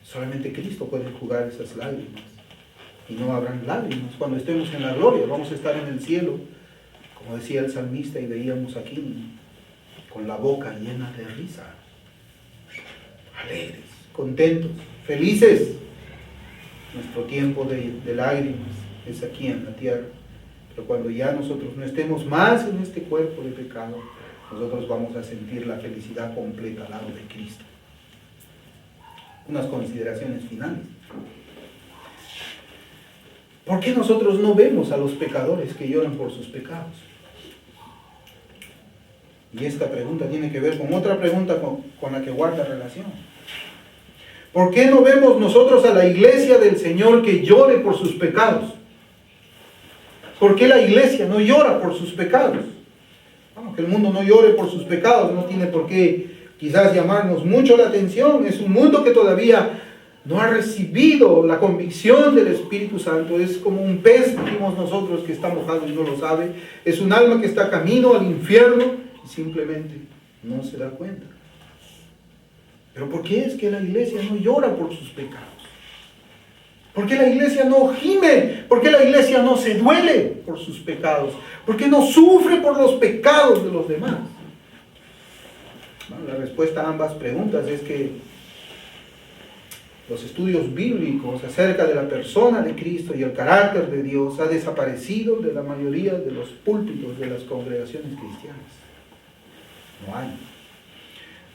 Solamente Cristo puede enjugar esas lágrimas. y no habrán lágrimas. Cuando estemos en la gloria, vamos a estar en el cielo, como decía el salmista y veíamos aquí, con la boca llena de risa, alegres, contentos, felices. Nuestro tiempo de lágrimas es aquí en la tierra, pero cuando ya nosotros no estemos más en este cuerpo de pecado, nosotros vamos a sentir la felicidad completa al lado de Cristo. Unas consideraciones finales. ¿Por qué nosotros no vemos a los pecadores que lloran por sus pecados? Y esta pregunta tiene que ver con otra pregunta con la que guarda relación. ¿Por qué no vemos nosotros a la iglesia del Señor que llore por sus pecados? ¿Por qué la iglesia no llora por sus pecados? Bueno, que el mundo no llore por sus pecados no tiene por qué quizás llamarnos mucho la atención. Es un mundo que todavía no ha recibido la convicción del Espíritu Santo. Es como un pez, dijimos nosotros, que está mojado y no lo sabe. Es un alma que está camino al infierno y simplemente no se da cuenta. Pero ¿por qué es que la iglesia no llora por sus pecados? ¿Por qué la iglesia no gime? ¿Por qué la iglesia no se duele por sus pecados? ¿Por qué no sufre por los pecados de los demás? Bueno, la respuesta a ambas preguntas es que los estudios bíblicos acerca de la persona de Cristo y el carácter de Dios ha desaparecido de la mayoría de los púlpitos de las congregaciones cristianas. No hay.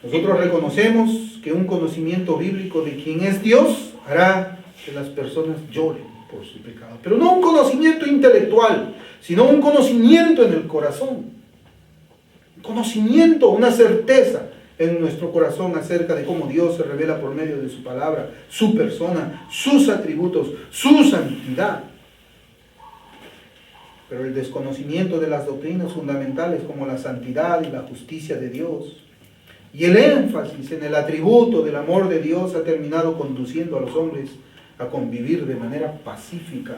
Nosotros reconocemos que un conocimiento bíblico de quién es Dios hará que las personas lloren por su pecado. Pero no un conocimiento intelectual, sino un conocimiento en el corazón. Un conocimiento, una certeza en nuestro corazón acerca de cómo Dios se revela por medio de su palabra, su persona, sus atributos, su santidad. Pero el desconocimiento de las doctrinas fundamentales como la santidad y la justicia de Dios y el énfasis en el atributo del amor de Dios ha terminado conduciendo a los hombres a convivir de manera pacífica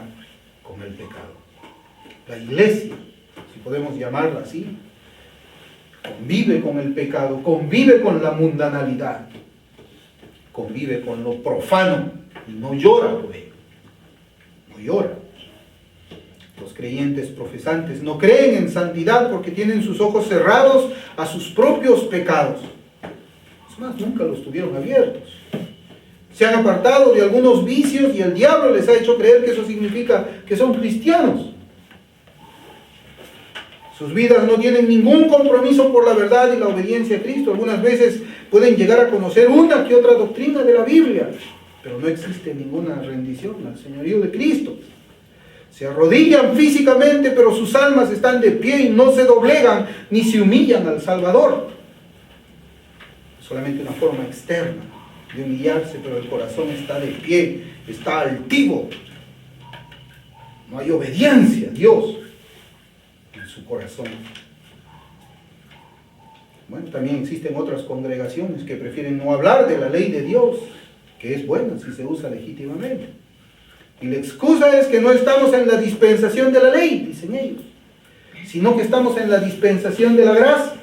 con el pecado. La iglesia, si podemos llamarla así, convive con el pecado, convive con la mundanalidad, convive con lo profano y no llora por ello. No llora. Los creyentes profesantes no creen en santidad porque tienen sus ojos cerrados a sus propios pecados. Es más, nunca los tuvieron abiertos. Se han apartado de algunos vicios y el diablo les ha hecho creer que eso significa que son cristianos. Sus vidas no tienen ningún compromiso por la verdad y la obediencia a Cristo. Algunas veces pueden llegar a conocer una que otra doctrina de la Biblia, pero no existe ninguna rendición al señorío de Cristo. Se arrodillan físicamente, pero sus almas están de pie y no se doblegan ni se humillan al Salvador. Solamente una forma externa de humillarse, pero el corazón está de pie, está altivo. No hay obediencia a Dios en su corazón. Bueno, también existen otras congregaciones que prefieren no hablar de la ley de Dios, que es buena si se usa legítimamente. Y la excusa es que no estamos en la dispensación de la ley, dicen ellos, sino que estamos en la dispensación de la gracia.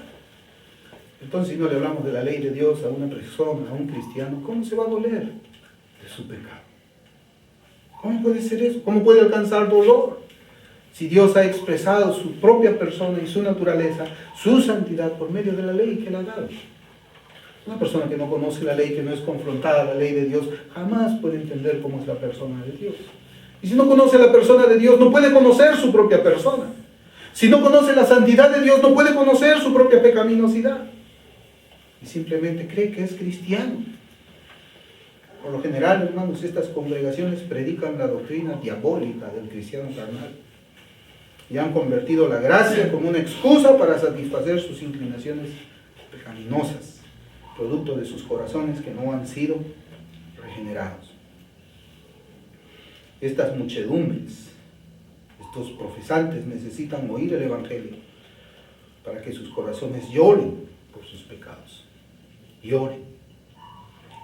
Entonces, si no le hablamos de la ley de Dios a una persona, a un cristiano, ¿cómo se va a doler de su pecado? ¿Cómo puede ser eso? ¿Cómo puede alcanzar dolor? Si Dios ha expresado su propia persona y su naturaleza, su santidad por medio de la ley que le ha dado. Una persona que no conoce la ley, que no es confrontada a la ley de Dios, jamás puede entender cómo es la persona de Dios. Y si no conoce la persona de Dios, no puede conocer su propia persona. Si no conoce la santidad de Dios, no puede conocer su propia pecaminosidad. Y simplemente cree que es cristiano. Por lo general, hermanos, estas congregaciones predican la doctrina diabólica del cristiano carnal. Y han convertido la gracia como una excusa para satisfacer sus inclinaciones pecaminosas, producto de sus corazones que no han sido regenerados. Estas muchedumbres, estos profesantes necesitan oír el Evangelio para que sus corazones lloren por sus pecados. Lloren.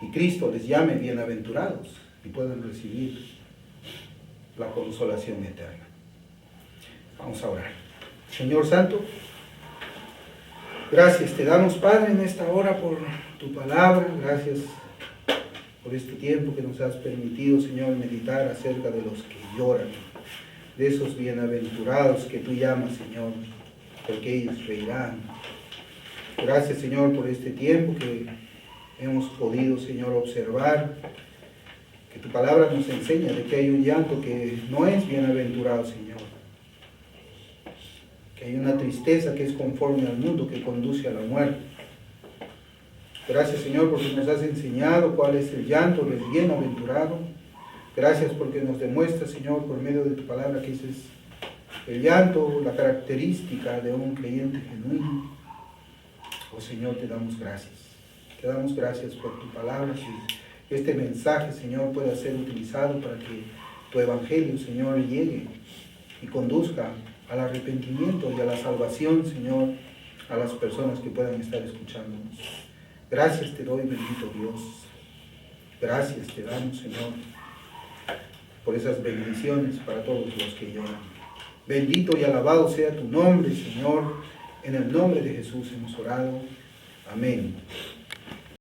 Y Cristo les llame bienaventurados y puedan recibir la consolación eterna. Vamos a orar. Señor Santo, gracias te damos, Padre, en esta hora por tu palabra. Gracias por este tiempo que nos has permitido, Señor, meditar acerca de los que lloran, de esos bienaventurados que tú llamas, Señor, porque ellos reirán. Gracias, Señor, por este tiempo que hemos podido, Señor, observar, que tu palabra nos enseña de que hay un llanto que no es bienaventurado, Señor, que hay una tristeza que es conforme al mundo, que conduce a la muerte. Gracias, Señor, porque nos has enseñado cuál es el llanto del bienaventurado. Gracias porque nos demuestras, Señor, por medio de tu palabra, que ese es el llanto, la característica de un creyente genuino. Oh Señor, te damos gracias. Te damos gracias por tu palabra, que este mensaje, Señor, pueda ser utilizado para que tu evangelio, Señor, llegue y conduzca al arrepentimiento y a la salvación, Señor, a las personas que puedan estar escuchándonos. Gracias te doy, bendito Dios. Gracias te damos, Señor, por esas bendiciones para todos los que lloran. Bendito y alabado sea tu nombre, Señor. En el nombre de Jesús hemos orado. Amén.